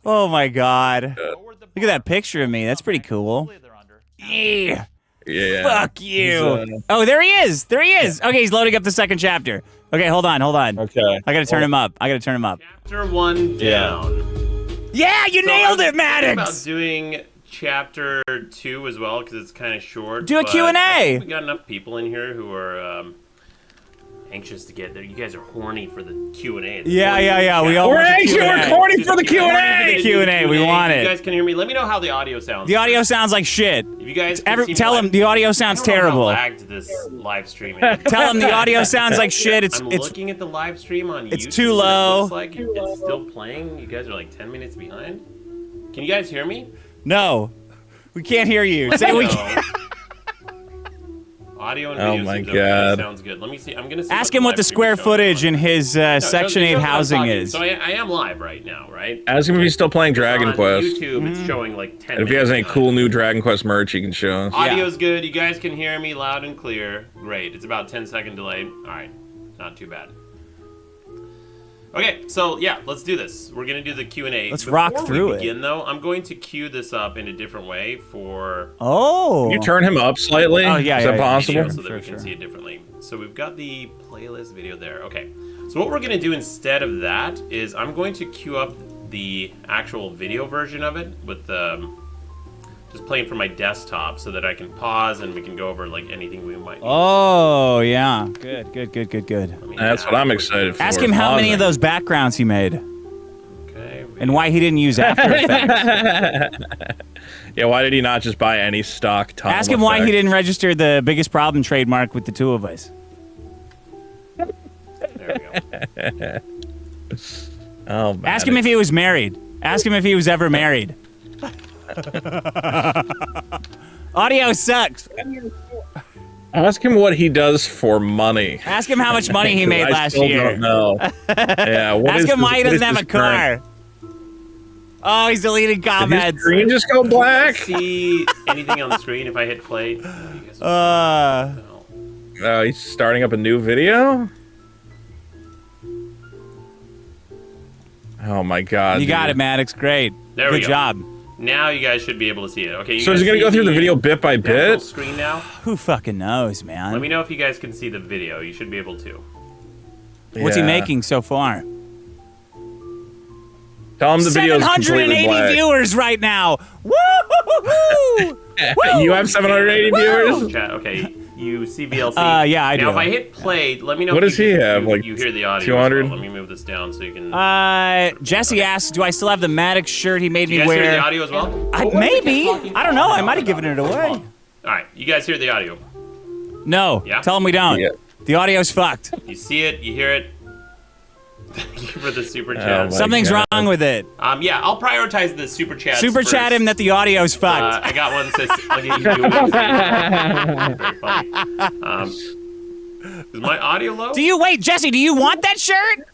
Oh my God. Look at that picture of me. That's pretty cool. Yeah. Yeah. Fuck you. Oh, there he is. There he is. Okay, he's loading up the second chapter. Okay, hold on. Okay. I gotta turn him up. Chapter 1 down. Yeah, you nailed it, Maddox. About doing chapter 2 as well because it's kind of short. Do a Q&A. I think we got enough people in here who are anxious to get there. You guys are horny for the Q&A. Yeah. We all We're want the anxious. Q&A. We're horny for the Q&A. Q&A. We want You it. guys can hear me. Let me know how the audio sounds. The audio sounds like shit. If you guys can see Tell me him live- the audio sounds I don't know terrible. how lagged this live stream is. Tell him the audio sounds like shit. I'm looking at the live stream on YouTube. It's too low. It looks like it's still playing. You guys are like 10 minutes behind. Can you guys hear me? No. We can't hear you. Say we No. can't. Audio and video Oh my seems God. Okay. Sounds good. Let me see. I'm gonna see Ask him what the square footage in his Section 8 housing is. So I am live right now, right? Ask him if he's still playing Dragon on Quest. YouTube, it's showing like 10 And if he has any minutes cool new Dragon Quest merch he can show us. Audio's good. You guys can hear me loud and clear. Great. It's about 10-second delay. All right. Not too bad. Okay, so yeah, let's do this. We're gonna do the Q&A. Let's rock through it. Before we begin, though, I'm going to queue this up in a different way for Oh. Can you turn him up slightly? Oh, yeah, Is yeah, that yeah. possible? video so that we can see it differently. So we've got the playlist video there. Okay. So what we're gonna do instead of that is I'm going to queue up the actual video version of it with just playing from my desktop so that I can pause and we can go over like anything we might need. Oh, yeah. Good. That's what I'm excited for. Ask him how many of those backgrounds he made Okay. and why he didn't use After Effects. Yeah, why did he not just buy any stock time Ask him why he didn't register the biggest problem trademark with the two of us. There we go. Oh, man. Ask him if he was married. Ask him if he was ever married. Audio sucks. Ask him what he does for money. Ask him how much money he made I last still year. Don't know. Yeah. What Ask is him why he what doesn't is have a his current- car. Oh, he's deleting Did his comments. screen just go black? See anything on the screen if I hit play? He's starting up a new video? Oh my God. You got dude. it, Maddox. Great. There we Good go. job. Now you guys should be able to see it. Okay. You So guys is he gonna see go through the video bit by actual bit? screen now? Who fucking knows, man? Let me know if you guys can see the video. You should be able to. What's he Yeah. making so far? Tell him the video's completely 780 black. viewers right now. Woo! You have 780 viewers? Chat. Okay. You see VLC. Yeah, I do. Now if I hit play, let me know. What if does you he can- have, you- like, you hear the audio. 200? As well. Let me move this down so you can. Jesse asks, do I still have the Maddox shirt he made Do you me guys hear wear? the audio as well? Maybe. I don't know. I might have given it away. All right. You guys hear the audio? No. Yeah? Tell him we don't. Yeah. The audio's fucked. You see it. You hear it. Thank you for the super Oh chat. my Something's God. wrong with it. Yeah, I'll prioritize the super chat. Super chat him that the audio's fucked. I got one that says, look at you doing it. Very funny. Is my audio low? Jesse, do you want that shirt?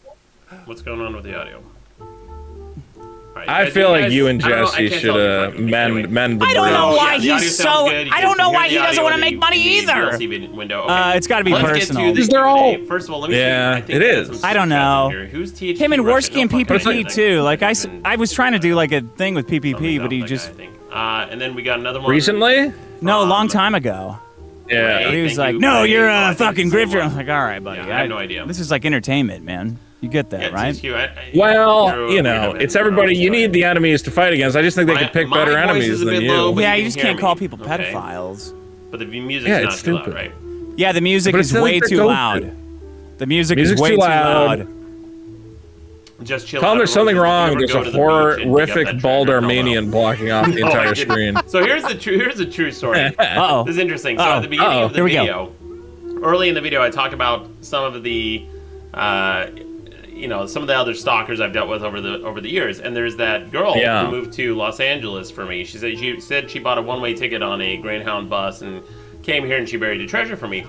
What's going on with the audio? All right, I guys, feel like guys- you and I don't know, I Jesse can't should tell if you're fucking- mend the I don't know bridge. why the audio he's sounds so. good. You I guys don't know can why hear he the doesn't audio want to in make the- money in the either. VLC window. Okay. It's got to be Let's personal. Get to the They're all- Q&A. First of all, let me Yeah, see. I think it we have is. some I don't super chats know. in here. Who's THT Him and Russian? Worski and No fucking PPP idea. too. Like Even I was trying to do like a thing with something PPP, but he about just that guy, I think. And then we got another one. Recently? no, a long time ago. Yeah. But he was Thank like, you. "No, Great. you're Oh, I a think fucking it's so grifter." I much. was like, "All right, buddy. Yeah, I have no idea. This is like entertainment, man. You get that, Yeah, right?" THQ, Well, you know, it's everybody. You need the enemies to fight against. I just think they could pick My better voice enemies is a than bit you. low, but Yeah, you you can just hear can't me. call people Okay. pedophiles. But the music's Yeah, not it's too loud, stupid. right? Yeah, the music But is it's way like too they're loud. ghosted. The music Music's is way too too loud. loud. Just chill Tell out. them there's something Everyone, wrong. if you There's ever a go to the beach and dig up horrific that bald treasure, no, Armenian blocking off the Oh, I entire didn't. screen. So here's a true story. Uh-oh. This is interesting. So Uh-oh. at the beginning of the Here we go. video, early in the video, I talk about some of the, some of the other stalkers I've dealt with over the years. And there's that girl Yeah. who moved to Los Angeles for me. She said she bought a one-way ticket on a Greyhound bus and came here and she buried a treasure for me.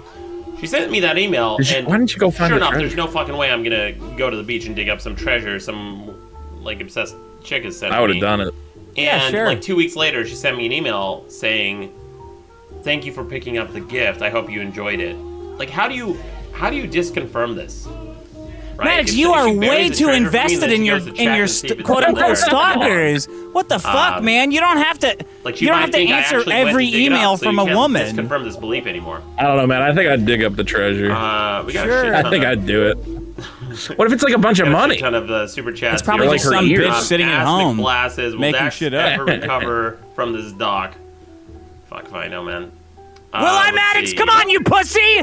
She sent me that email. And why didn't you go find sure the enough, treasure? there's no fucking way I'm gonna go to the beach and dig up some treasure. Some like obsessed chick has sent me. I would have done it. Yeah, And sure. like 2 weeks later, she sent me an email saying, "Thank you for picking up the gift. I hope you enjoyed it." Like, how do you disconfirm this? Right? Maddox, If you are she buries way a too treasure for me, invested then in she your goes to check and see if it's quote-unquote there. stalkers. What the fuck, man? You don't have to. Like You don't have to answer every email from a woman. Let's confirm this belief anymore. I don't know, man. I think I'd dig up the treasure. We got Sure. a shit I ton think of, I'd do it. What if it's like a bunch of got a money? shit ton of super chats. It's probably here. just some her ears. bitch sitting at home Glasses. Will making Dax shit up. ever recover from this dock? Fuck if I know, man. Will I, Maddox? Come on, you pussy!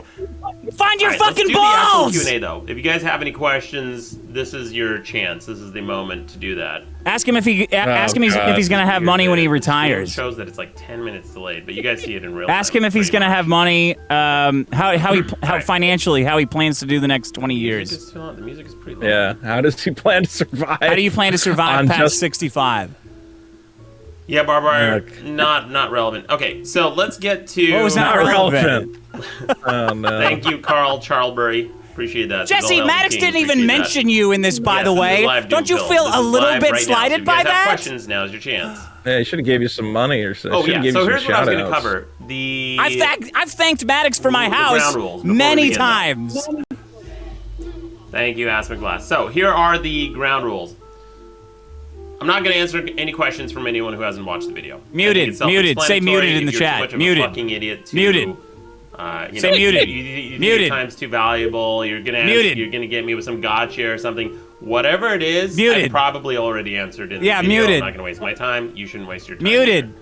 Find your Alright, fucking let's do the actual balls! Q&A though. If you guys have any questions, this is your chance. This is the moment to do that. Ask him if he's gonna have money when he retires. It shows that it's like 10 minutes delayed, but you guys see it in real Ask time. him if he's pretty gonna much. have money. How financially, how he plans to do the next 20 years. The music is pretty low. Yeah. How does he plan to survive? How do you plan to survive on past just 65? Yeah, Barbara, Okay. not relevant. Okay, so let's get to. What was not relevant? Oh no. Thank you, Carl Charlbury. Appreciate that. Jesse, Bill Maddox King, didn't even appreciate that. mention you in this, by Yes, the this is way. live, Don't you Bill. feel This a is little live bit right now. So slighted if you by guys have that? questions, now's your chance. Yeah, he should have gave you some money or something. Oh yeah. Give So you here's some what I was going to shout-outs. cover. The I've thanked Maddox for my The house ground rules before we many begin, though. times. Thank you, Ask McGlass. So here are the ground rules. I'm not going to answer any questions from anyone who hasn't watched the video. Muted, I think it's muted. Say muted in the if you're chat. Too much of Muted. A fucking idiot to, Muted. You Say know, muted. You think Muted. your time's too valuable. You're gonna Muted. You're gonna get me with some gotcha or something. Whatever it is, Muted. I probably already answered in the Yeah, video. muted. I'm not gonna waste my time. You shouldn't waste your time. Muted.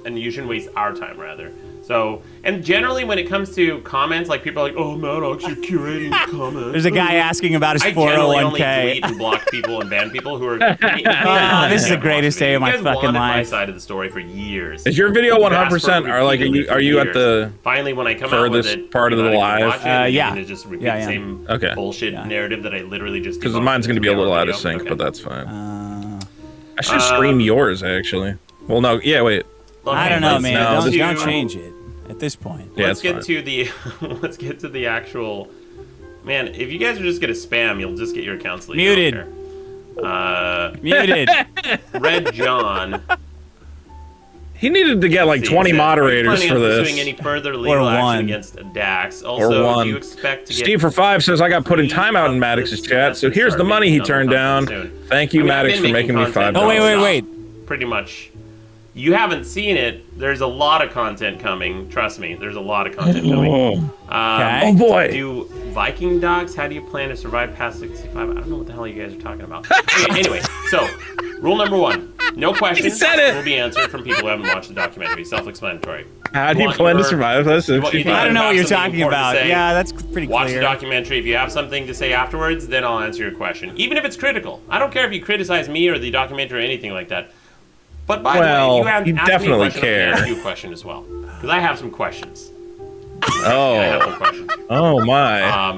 And you shouldn't waste our time rather. So, and generally when it comes to comments, like people are like, "Oh, Maddox, you're curating the comments." There's a guy asking about his I generally only 401k. delete and block people and ban people who are. This is the greatest day of my fucking You guys wanted my life. side of the story for years. Is your video 100%? Or like, are you at the Finally, when I come out with furthest it, part of the you're not live? gonna watch it, and Yeah. you're gonna just repeat Yeah, the yeah. same Okay. bullshit narrative that I literally just. Because debunked mine's in going to be a the little out video. of sync, Okay. but that's fine. I should stream yours, actually. Well, no, yeah, wait. I don't know, man. no, Don't this- change it at this point. Yeah, Let's it's get to the let's get to the actual. Man, if you guys are just gonna spam, you'll just get your accounts leaked. Muted. Muted. Red John. He needed to get like 20 moderators for Pursuing this. any further legal one. action against Dax. Also, one. do you expect to get Steve for 5 says, I got put in timeout in Maddox's chat, so here's the money he turned down. Thank you, Maddox, for making me $5. Oh, wait. Pretty much. You haven't seen it. There's a lot of content coming. Trust me, there's a lot of content coming. Okay. Oh boy. Do Viking dogs? How do you plan to survive past 65? I don't know what the hell you guys are talking about. Anyway, so rule number 1: no questions said it. will be answered from people who haven't watched the documentary. Self-explanatory. How do you Want plan to your- survive this? you think I don't know what you're something talking important to about. say? Yeah, that's pretty Watch the clear. documentary. If you have something to say afterwards, then I'll answer your question. Even if it's critical. I don't care if you criticize me or the documentary or anything like that. But by the way, you have you asked me a definitely question, I'm gonna care. ask you a question as well. Because I have some questions. I Oh, have some questions. oh my.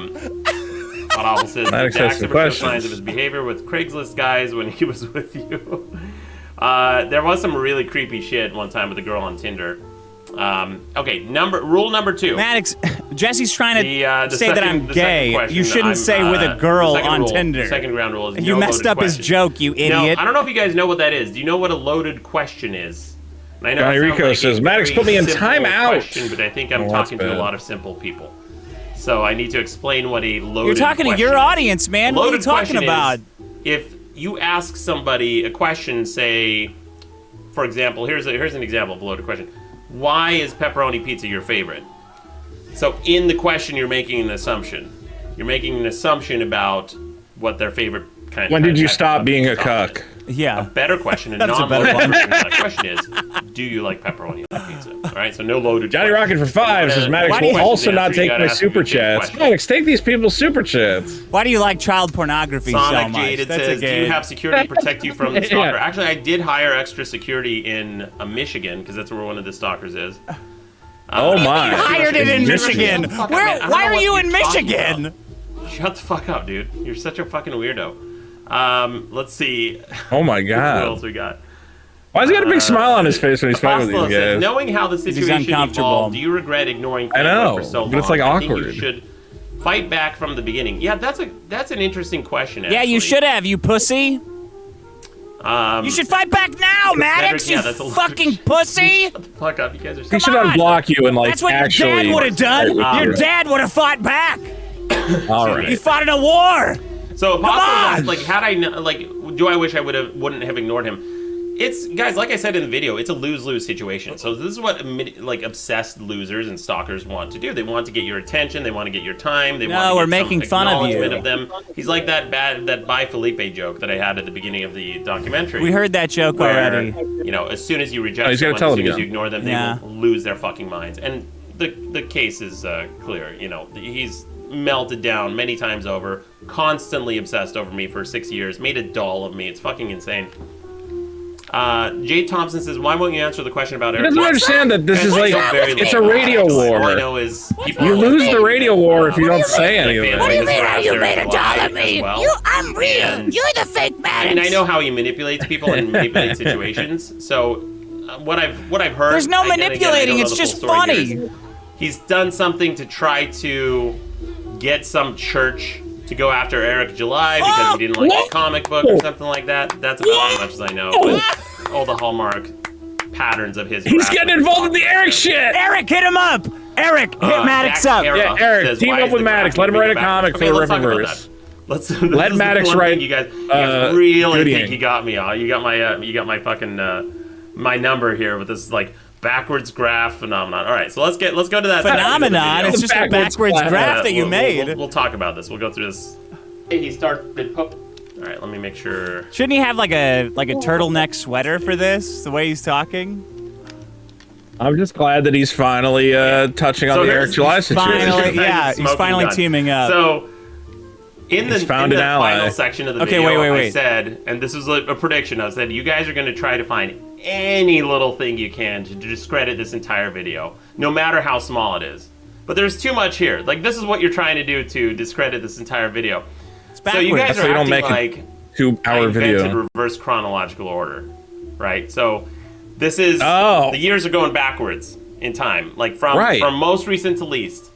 But also says that Maddox has Dax some ever showed questions. signs of his behavior with Craigslist guys when he was with you. There was some really creepy shit one time with a girl on Tinder. Okay, rule number 2. Maddox, Jesse's trying to The say that second- I'm the second gay. question, You shouldn't I'm, say with a the girl second on rule- Tinder. Second ground rule is You no messed loaded up his questions. joke, you idiot. No, I don't know if you guys know what that is. Do you know what a loaded question is? And I know Johnny it sounds Rico like says, a "Maddox very put me in simple timeout." question, but I think I'm Oh, that's talking to a bad. lot of simple people. So I need to explain what a loaded You're talking to question your is. audience, man. What are you Loaded talking question about? is if you ask somebody a question, say, for example, here's an example of a loaded question. Why is pepperoni pizza your favorite? So in the question, you're making an assumption. You're making an assumption about what their favorite kind of. When did you type stop of being a stuff is. cuck? Yeah. Better question, a That's a non-loaded better one. version of that question is, do you like pepperoni on pizza? All right, so no loaded. Johnny question. Rocket for 5 says, Maddox Why do you- will also Questions not answered, you take gotta my ask super a good chats. question. Maddox, take these people's super chats. Why do you like child pornography so Sonic much? Jaded That's says, a do you game. have security to protect you from the stalker? Yeah. Actually, I did hire extra security in Michigan, because that's where one of the stalkers is. Oh my. You hired it in Michigan. Shut the fuck up, Where? man. I don't Why know are what you you're in talking Michigan? about. Shut the fuck up, dude. You're such a fucking weirdo. Let's see. Oh my What god. else we got? Why's he got a big smile on his face when he's fighting with Apostolo these says, guys? knowing how the situation uncomfortable. evolved, do you regret ignoring I know, Fanboy for so long? but it's, like, I think awkward. you should fight back from the beginning. Yeah, that's an interesting question. Yeah, you actually. should have, you pussy. You should fight back now, Maddox, yeah, you that's a little- fucking pussy. Shut the fuck up, you guys are. He should on. unblock you and like That's what your actually. dad would have done. fight with Your you. dad would have fought back. All right. You fought in a war. So Come on! like, had I like, do I wish I wouldn't have ignored him? It's guys, like I said in the video, it's a lose-lose situation. So this is what like obsessed losers and stalkers want to do. They want to get your attention. They want to get your time. They want to we're get making some fun of you. acknowledgement of them. He's like that "Bye Felipe" joke that I had at the beginning of the documentary. We heard that joke where, already. You know, as soon as you reject he's gonna someone, tell as it soon as again. you ignore them, they will lose their fucking minds. And the case is clear. You know, he's melted down many times over, constantly obsessed over me for 6 years, made a doll of me. It's fucking insane. Jay Thompson says, why won't you answer the question about Eric? He doesn't understand that this is like, it's a radio war. All I know is people You lose the radio war if you don't say anything. What do you mean? You made a doll of me? Well. I'm real. You're the fake Maddox. I mean, I know how he manipulates people and manipulates situations. So, what I've heard. There's no again, I manipulating. don't know It's the just full story funny. here. He's done something to try to get some church to go after Eric July because he didn't like the comic book or something like that. That's about as much as I know. But all the hallmark patterns of his. He's getting involved in the Eric shit. Eric, hit him up. Eric, hit Maddox Jack up. Hara Yeah, Eric, says, team why up is with the Maddox. graphic Let him write a being comic okay, for the let's talk about Rippaverse. that. Let's Let Maddox I write, think you guys really think he got me. You got my fucking my number here with this like backwards graph phenomenon. All right, so let's go to that Phenomenon? It's just a backwards graph that you made. We'll talk about this. We'll go through this. He started. All right, let me make sure. Shouldn't he have like a turtleneck sweater for this? The way he's talking. I'm just glad that he's finally touching on the Eric July situation. Finally, yeah, he's finally teaming up. So, in the found an ally. final section of the Okay, video, wait. I said, and this is a prediction, I said, you guys are going to try to find any little thing you can to discredit this entire video, no matter how small it is. But there's too much here. Like, this is what you're trying to do to discredit this entire video. It's So backwards. you guys So are you don't acting make like a 2-hour I invented video. reverse chronological order, right? So this is Oh. the years are going backwards in time, like from most recent to least.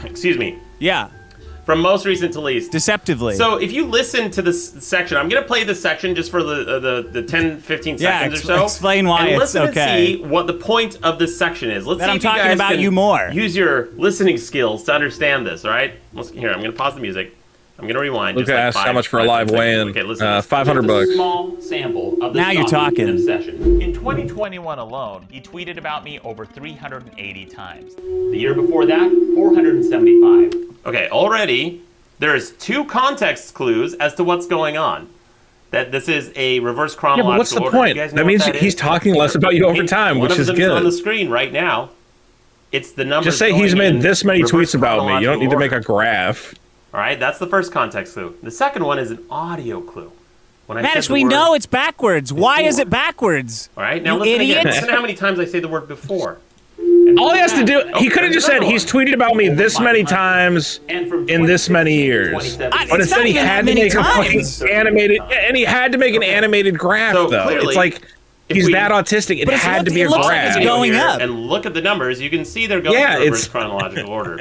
Excuse me. Yeah, From most recent to least. deceptively. So if you listen to this section, I'm gonna play this section just for the 10, 15 seconds or so. Explain why and it's listen okay. and see what the point of this section is. Let's That see I'm if you talking guys about can you more. Use your listening skills to understand this. All right. Here, I'm gonna pause the music. I'm gonna rewind. Luca just like asked how 5 much for a live seconds. weigh-in. Okay, listen. to this. $500 bucks. Small sample of the Now you're stalking talking. session. In 2021 alone, he tweeted about me over 380 times. The year before that, 475. Okay, already there's 2 context clues as to what's going on. That this is a reverse Yeah, chronological but what's the order. point? You guys know That what means that he's is? talking less about you over time, One which of is them is on the good. screen right now. It's the numbers. Just say he's going made in this many reverse tweets about me. You don't need to make a chronological order. graph. All right, that's the first context clue. The second one is an audio clue. When I Maddox, said the we word know it's backwards. Why is before. it backwards? All right, now You listen again. idiot. Listen to how many times I say the word before. All he has to do, he could have just said, another he's one. tweeted about me this many times And from in this many years. 27. I- But It's instead not he even had that to many make a fucking times. animated, and he had to make an animated graph, So though. clearly, It's like, if he's we- that autistic, it But it's had what to be it a looks like graph. it's going Here up. And look at the numbers. You can see they're going Yeah, in reverse it's- chronological order.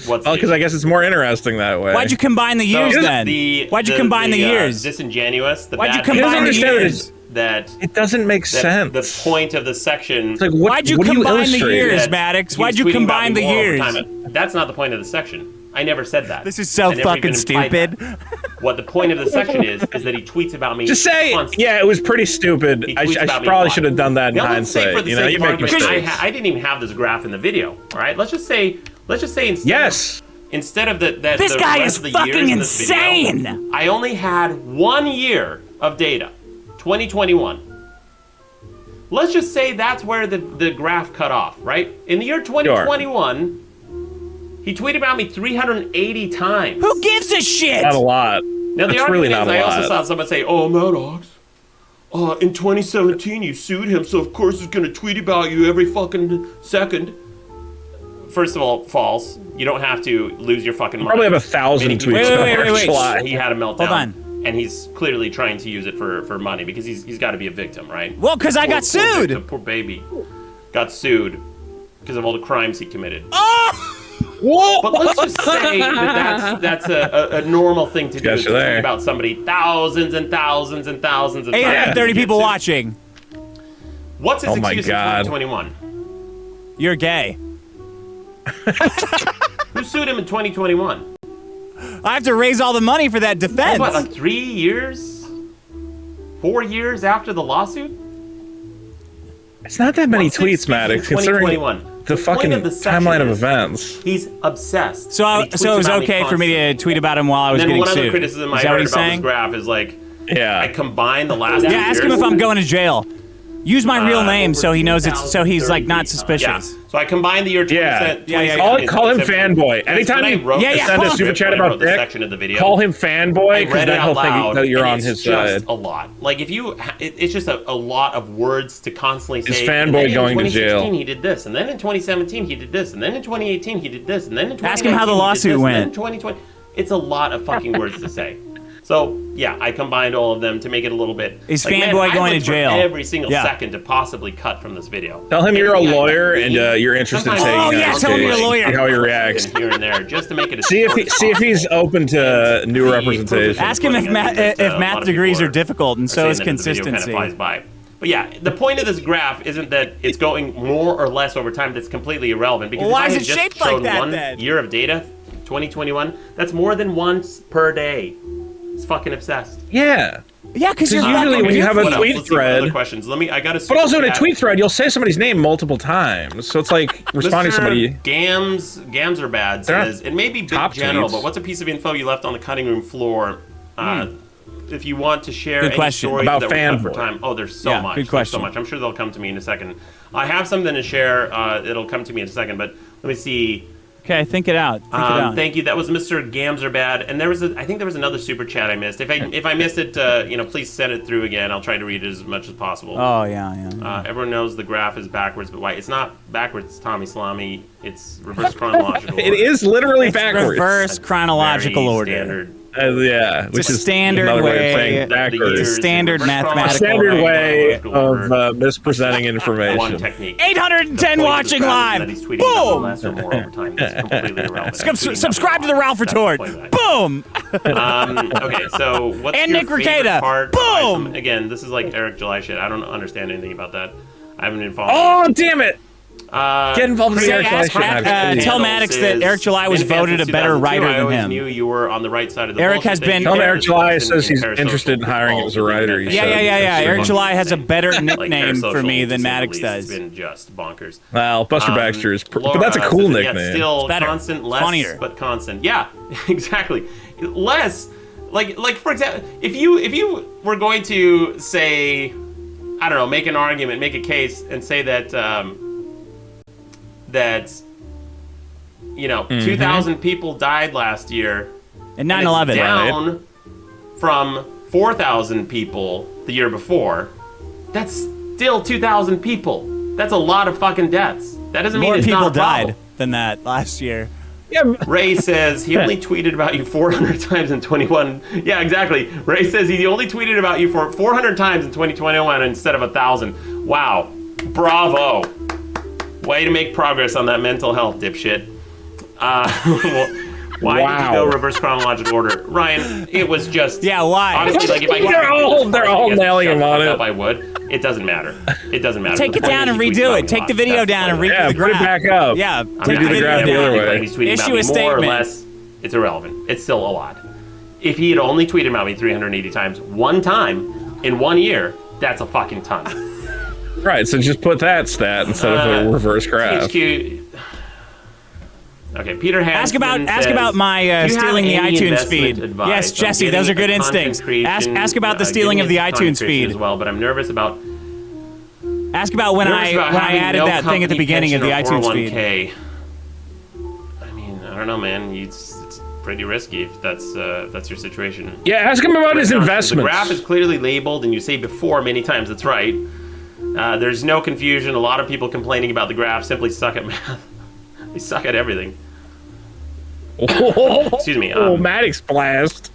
What's Well, because I guess it's more interesting that way. Why'd you combine the years So then? Why'd you combine the years? Disingenuous. The Why'd you bad combine the thing years? is That It doesn't make sense. the point of the section. It's like, what, Why'd you what do combine the illustrate? years? that Maddox, he why'd was you tweeting combine about me the more over years? time. That's not the point of the section. I never said that. This is so I never fucking even implied that. stupid. What the point of the section is that he tweets about me. Just say, constantly. yeah, it was pretty stupid. He I tweets about me a probably lot. should have done that in Now, let's say for hindsight. the You know, sake you of make argument, mistakes. I didn't even have this graph in the video. All right, let's just say Yes. instead of that This the guy rest is of the fucking years in this video, insane. I only had 1 year of data, 2021. Let's just say that's where the graph cut off, right? In the year 2021, he tweeted about me 380 times. Who gives a shit? Not a lot. Now the That's argument really is, not a I also lot. saw someone say, "Oh, Maddox, in 2017 you sued him, so of course he's gonna tweet about you every fucking second." First of all, false. You don't have to lose your fucking mind. Probably have 1,000 Many tweets. people- Wait. July. He had a meltdown. Hold on. And he's clearly trying to use it for money because he's got to be a victim, right? Well, because I got Poor sued. victim, poor baby. Got sued because of all the crimes he committed. Whoa! But let's just say that that's a normal thing to do. Yes, To you're tweet there. about somebody thousands and thousands and thousands of times. 830 He people gets sued. watching. What's his Oh my excuse God. in 2021? You're gay. Who sued him in 2021? I have to raise all the money for that That's defense. what, like 3 years? 4 years after the lawsuit? It's not that many 1/6 tweets, Maddox, in considering 2021. the fucking point of the section timeline of is events. He's obsessed. So And he it tweets was about okay for me to constantly. tweet about him while I was And then getting one other sued. criticism I Is that what heard he's about this saying? graph is like, I Yeah. combined the last 2 Yeah, years. ask him if I'm going to jail. Use my real name so he knows it's so he's like not Yeah. suspicious. So I combined the year 20, Yeah. 2017 Call him and fanboy. 2017. Anytime When I you wrote Yeah, the yeah, send a call him. super chat when I about wrote the Dick, section of the video, call him fanboy I because read it then out he'll think loud, that you're and on it's his just side. a lot. Like if you, it's just a lot of words to constantly say. Is and fanboy then going to in 2016 jail? he did this, and then in 2017 he did this, and then in 2018 he did this, and then in 2019 Ask him how the he did lawsuit this, and then went. in 2020, it's a lot of fucking words to say. So yeah, I combined all of them to make it a little bit. Is like, man, fanboy I going to looked for jail? every single Yeah. second to possibly cut from this video. Tell him you're a Everything I lawyer read, and you're interested in sometimes taking Oh, yeah, his tell him you're a case. lawyer. See how he reacts. here and there, just to make it. As See short as if he's open to new The representation. Ask him if I think that, a lot math of degrees people are difficult, and so saying is that the video consistency. Kind of flies by. But yeah, the point of this graph isn't that it's going more or less over time. That's completely irrelevant. Because Well, why if I is had it just shaped like shown that, one then? year of data, 2021, that's more than once per day. It's fucking obsessed. Yeah. Yeah, because you're usually fucking when you have a What else? tweet Let's see what other thread- questions. I got to. But also in a tweet thread, you'll say somebody's name multiple times. So it's like responding to somebody. Gams are bad. They're Says it may be big top general, tweets. but what's a piece of info you left on the cutting room floor? If you want to share Good any question. stories About that were cut for Fanboy. time. Oh, there's so Yeah, much. good There's question. so much. I'm sure they'll come to me in a second. I have something to share. It'll come to me in a second, but let me see. Okay, think it out. Think it out. Thank you. That was Mr. Gamzerbad, and I think there was another super chat I missed. If I missed it, please send it through again. I'll try to read it as much as possible. Oh yeah. Everyone knows the graph is backwards, but why? It's not backwards, Tommy Salami. It's reverse chronological. It is literally It's backwards. reverse chronological Very order. Standard. Yeah, which a is standard another way of way- saying The backwards. years, standard reverse A mathematical standard way order. of mispresenting One information. technique. 810 The point of watching this graph is live. that he's tweeting about Boom! less or more over time. That's completely irrelevant. Subscribe to the Ralph That's the Retort. point of that. Boom! Okay, so what's And your Nick favorite Rekieta. part? Boom! Again, this is like Eric July shit. I don't understand anything about that. I haven't been following. Oh, damn it! Get involved in the Say, Eric July ask shit, Matt, Maddox. tell Maddox that Eric July was voted a better writer I than always him. knew you were on the right side of the Eric bullshit has that been- you Tell him did Eric this July in says he's parasocial interested in hiring as a writer. He Yeah, said. yeah. Eric July has a better Like nickname for parasocial, me to than say the Maddox least. does. It's been just bonkers. Well, Buster Baxter is, but Laura that's a cool says, yeah, nickname. still better. constant, less, Funnier. but constant. Yeah, exactly. Less, like for example, if you were going to say, I don't know, make an argument, make a case, and say that that 2,000 people died last year, And and it's 9/11. down from 4,000 people the year before, that's still 2,000 people. That's a lot of fucking deaths. That doesn't mean More it's people not a problem. died than that last year. Yeah, Ray says he only tweeted about you 400 times in 21. Yeah, exactly. Ray says he only tweeted about you for 400 times in 2021 instead of 1,000. Wow. Bravo. Way to make progress on that mental health, dipshit. Why did you go reverse chronological order? Ryan, it was just... Yeah, why? Honestly, like if I They're all nailing him on it. I would. It doesn't matter. It doesn't matter. Take The it point down is and he tweets redo about it. me Take a the lot. video That's down and the point. redo the put it graph. back up. Yeah, I'm take not the gonna video graph the do other anything way. like he's tweeting Issue about a me more or statement. less. It's irrelevant. It's still a lot. If he had only tweeted about me 380 times, one time in 1 year, that's a fucking ton. Right, so just put that stat instead of a reverse graph. HQ. Okay, Peter Hansen Ask about my "Do you have stealing the any iTunes investment feed. advice Yes, on Jesse, those are getting good a content instincts. creation, Ask about the stealing of the getting into iTunes content creation feed. as well, but I'm nervous about Ask about when I having added no that thing at the company beginning of the pension or iTunes feed. 401k. I mean, I don't know, man. It's pretty risky if that's your situation. Yeah, ask him about his The investments. graph is clearly labeled, and you say before many times. That's right. There's no confusion. A lot of people complaining about the graph simply suck at math. They suck at everything. Excuse me. Maddox blast.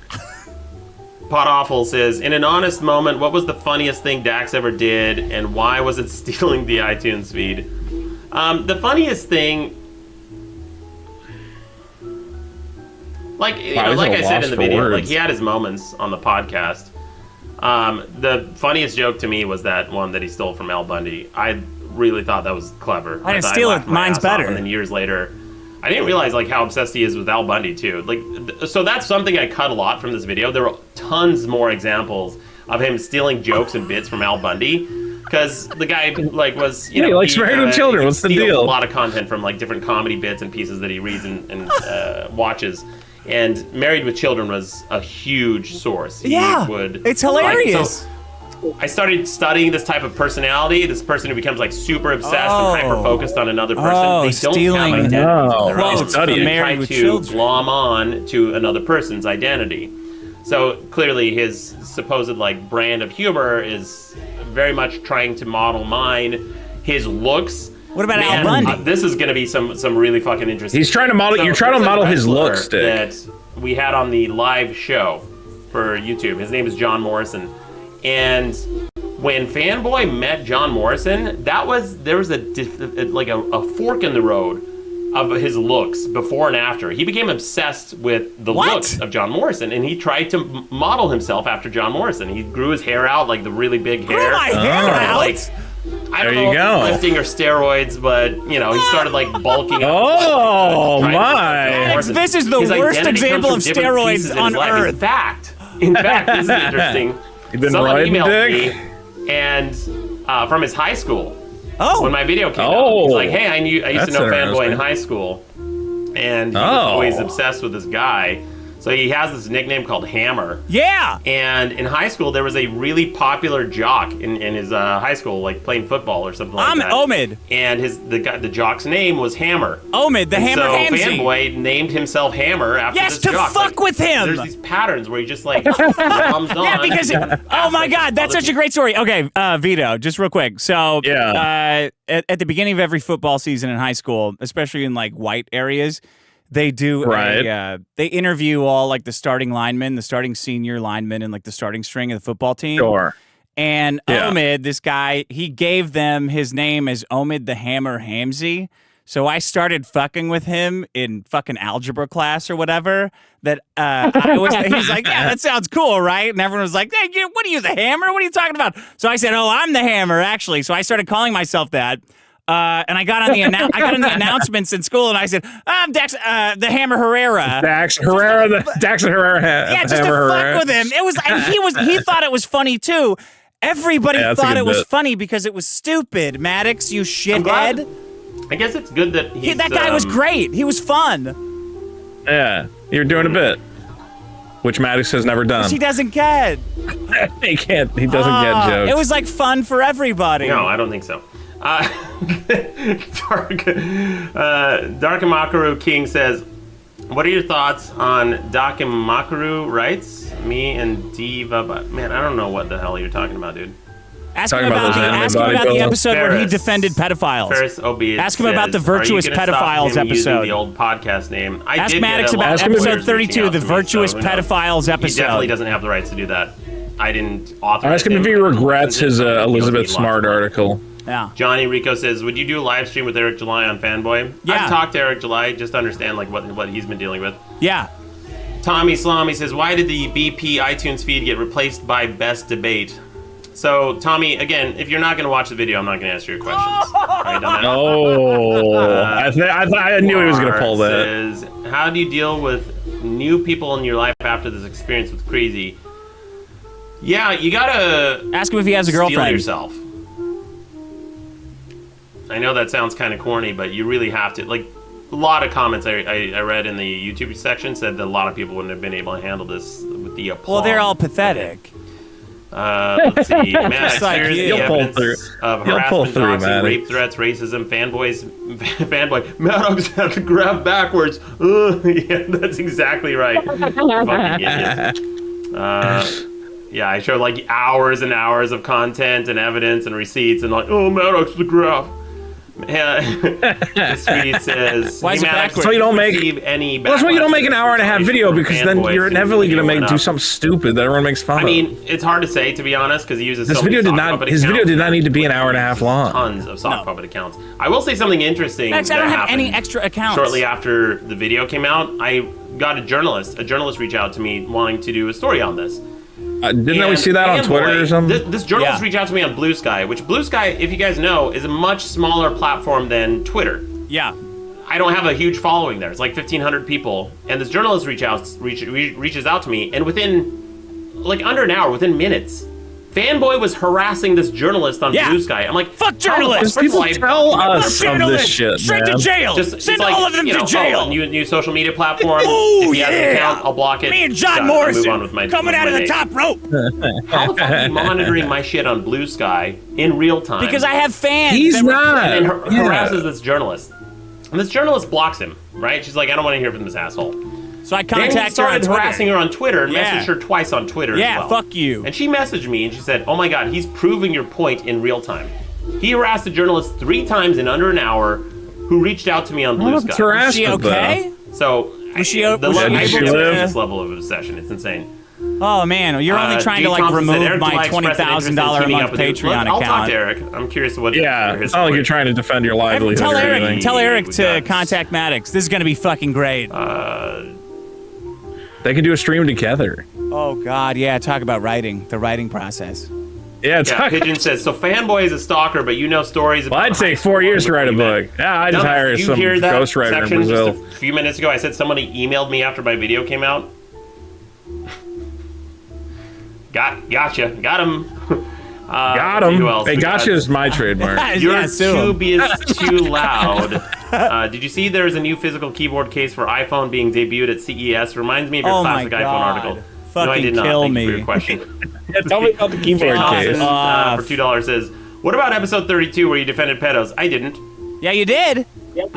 Pot Awful says, in an honest moment, what was the funniest thing Dax ever did, and why was it stealing the iTunes feed? The funniest thing, like I said in the video, like he had his moments on the podcast. The funniest joke to me was that one that he stole from Al Bundy. I really thought that was clever. I didn't thought steal laughed it. my Mine's ass off, better. And then years later, I didn't realize like how obsessed he is with Al Bundy too. Like, so that's something I cut a lot from this video. There were tons more examples of him stealing jokes and bits from Al Bundy, because the guy like was he likes Married with Children. What's the deal? A lot of content from like different comedy bits and pieces that he reads and watches. And Married with Children was a huge source. It's hilarious. I started studying this type of personality, this person who becomes like super obsessed and hyper-focused on another person. They don't have identities of their own. They try to glom on to another person's identity. So clearly his supposed like brand of humor is very much trying to model mine. His looks. What about Al Bundy? This is going to be some really fucking interesting. He's trying to model. So you're trying to model his looks, Dick. That we had on the live show for YouTube. His name is John Morrison. And when Fanboy met John Morrison, there was a fork in the road of his looks before and after. He became obsessed with the looks of John Morrison, and he tried to model himself after John Morrison. He grew his hair out, like the really big hair. Grew my hair out? Like, I don't know if it's lifting or steroids, but you know, he started like bulking up. Oh my! This is the worst example of steroids on earth. In fact, this is interesting. Someone emailed me, and from his high school. When my video came out, he's like, "Hey, I used to know Fanboy in high school, and he was always obsessed with this guy. So he has this nickname called Hammer. Yeah. And in high school, there was a really popular jock in his high school, like playing football or something like that. Omid. And the jock's name was Hammer. Omid, the Hammer Hamzy. So Fanboy named himself Hammer after this jock. Yes, to fuck with him. There's these patterns where he just like comes on. Yeah, because oh my God, that's such a great story. Okay, Vito, just real quick. So at the beginning of every football season in high school, especially in like white areas, they do they interview all like the starting linemen, the starting senior linemen, and like the starting string of the football team. Sure. And Omid, this guy, he gave them his name as Omid the Hammer Hamzy. So I started fucking with him in fucking algebra class or whatever. He's like, yeah, that sounds cool, right? And everyone was like, hey, what are you, the Hammer? What are you talking about? So I said, oh, I'm the Hammer, actually. So I started calling myself that. And I got on the announcements in school, and I said, "I'm Dax, the Hammer Herrera." Dax Herrera. Yeah, just to fuck with him. It was, and he thought it was funny too. Everybody thought it was funny because it was stupid. Maddox, you shithead. I guess it's good that that guy was great. He was fun. Yeah, you're doing a bit, which Maddox has never done. He doesn't get. He can't. He doesn't get jokes. It was like fun for everybody. No, I don't think so. Darkamakaru King says, what are your thoughts on Darkamakaru writes? Me and Diva, but man, I don't know what the hell you're talking about, dude. Ask him about the episode where he defended pedophiles. Ask him about the virtuous pedophiles episode. The old podcast name. Ask Maddox about episode 32, the virtuous pedophiles episode. He definitely doesn't have the rights to do that. I didn't authorize Ask him if he regrets his Elizabeth Smart article. Yeah. Johnny Rico says, would you do a live stream with Eric July on Fanboy? Yeah. I've talked to Eric July just to understand like what he's been dealing with. Yeah. Tommy Salami says, why did the BP iTunes feed get replaced by Best Debate? So, Tommy, again, if you're not going to watch the video, I'm not going to answer your questions. Right, I knew he was going to pull that. Says, how do you deal with new people in your life after this experience with Crazy? Yeah, you got to ask him if he has a girlfriend. Steel yourself. I know that sounds kind of corny, but you really have to. Like, a lot of comments I read in the YouTube section said that a lot of people wouldn't have been able to handle this with the applause. Well, they're all pathetic. Let's see. Maddox, here's the evidence of harassment, doxing, rape threats, racism, fanboy. Maddox had the graph backwards. Yeah, that's exactly right. Fucking idiot. Yeah, I showed like hours and hours of content and evidence and receipts and like, oh, Maddox the graph. This tweet says, why is it backwards? That's why you don't make that's why you don't make an hour and a half video, because then you're inevitably gonna do something stupid that everyone makes fun of. I mean, it's hard to say, to be honest, because he uses his video did not need to be an hour and a half long. Tons of sock puppet accounts. I will say something interesting. Max, I don't have any extra accounts. Shortly after the video came out, I got a journalist reach out to me wanting to do a story on this. Didn't we see that on Twitter or something? This journalist reached out to me on Blue Sky, which Blue Sky, if you guys know, is a much smaller platform than Twitter. Yeah. I don't have a huge following there. It's like 1,500 people, and this journalist reaches out to me, and within like under an hour, within minutes, Fanboy was harassing this journalist on Blue Sky. I'm like, fuck journalists. People tell us of this shit, straight to jail. Send all of them to jail. New social media platform. Oh, if he has an account, I'll block it. Me and John Done. Morrison Move on with my, coming out of the top rope. How the fuck are you monitoring my shit on Blue Sky in real time? Because I have fans. He's not. And harasses this journalist. And this journalist blocks him, right? She's like, I don't want to hear from this asshole. So I Then he contacted her on started Twitter. harassing her on Twitter and messaged her twice on Twitter as well. Fuck you. And she messaged me and she said, oh my God, he's proving your point in real time. He harassed a journalist 3 times in under an hour who reached out to me on Blue Sky. Is she okay? So, Was she the able to- this level of obsession, it's insane. Oh man, you're only trying to like Thompson said, remove Eric my July expressed an interest in $20,000 a teaming month up with you. Patreon account. I'll talk to Eric. I'm curious what. Yeah, it's not like you're trying to defend your livelihood. Tell or Eric. anything. Tell Eric We to got- contact Maddox. This is gonna be fucking great. They can do a stream together. Oh God, yeah. Talk about writing, the writing process. Yeah, Yeah, Pigeon says, so Fanboy is a stalker, but you know stories about... Well, I'd say 4 years to write a book. Yeah, I just hire some ghostwriter in Brazil. Just a few minutes ago, I said somebody emailed me after my video came out. Gotcha. Got him. Got him. Hey, gotcha is my trademark. Your tube is too loud. Did you see there's a new physical keyboard case for iPhone being debuted at CES? Reminds me of your classic iPhone article. Fucking no, I did not. kill Thank me. you for your question. Yeah, tell me about the keyboard case. For $2 says, what about episode 32 where you defended pedos? I didn't. Yeah, you did. You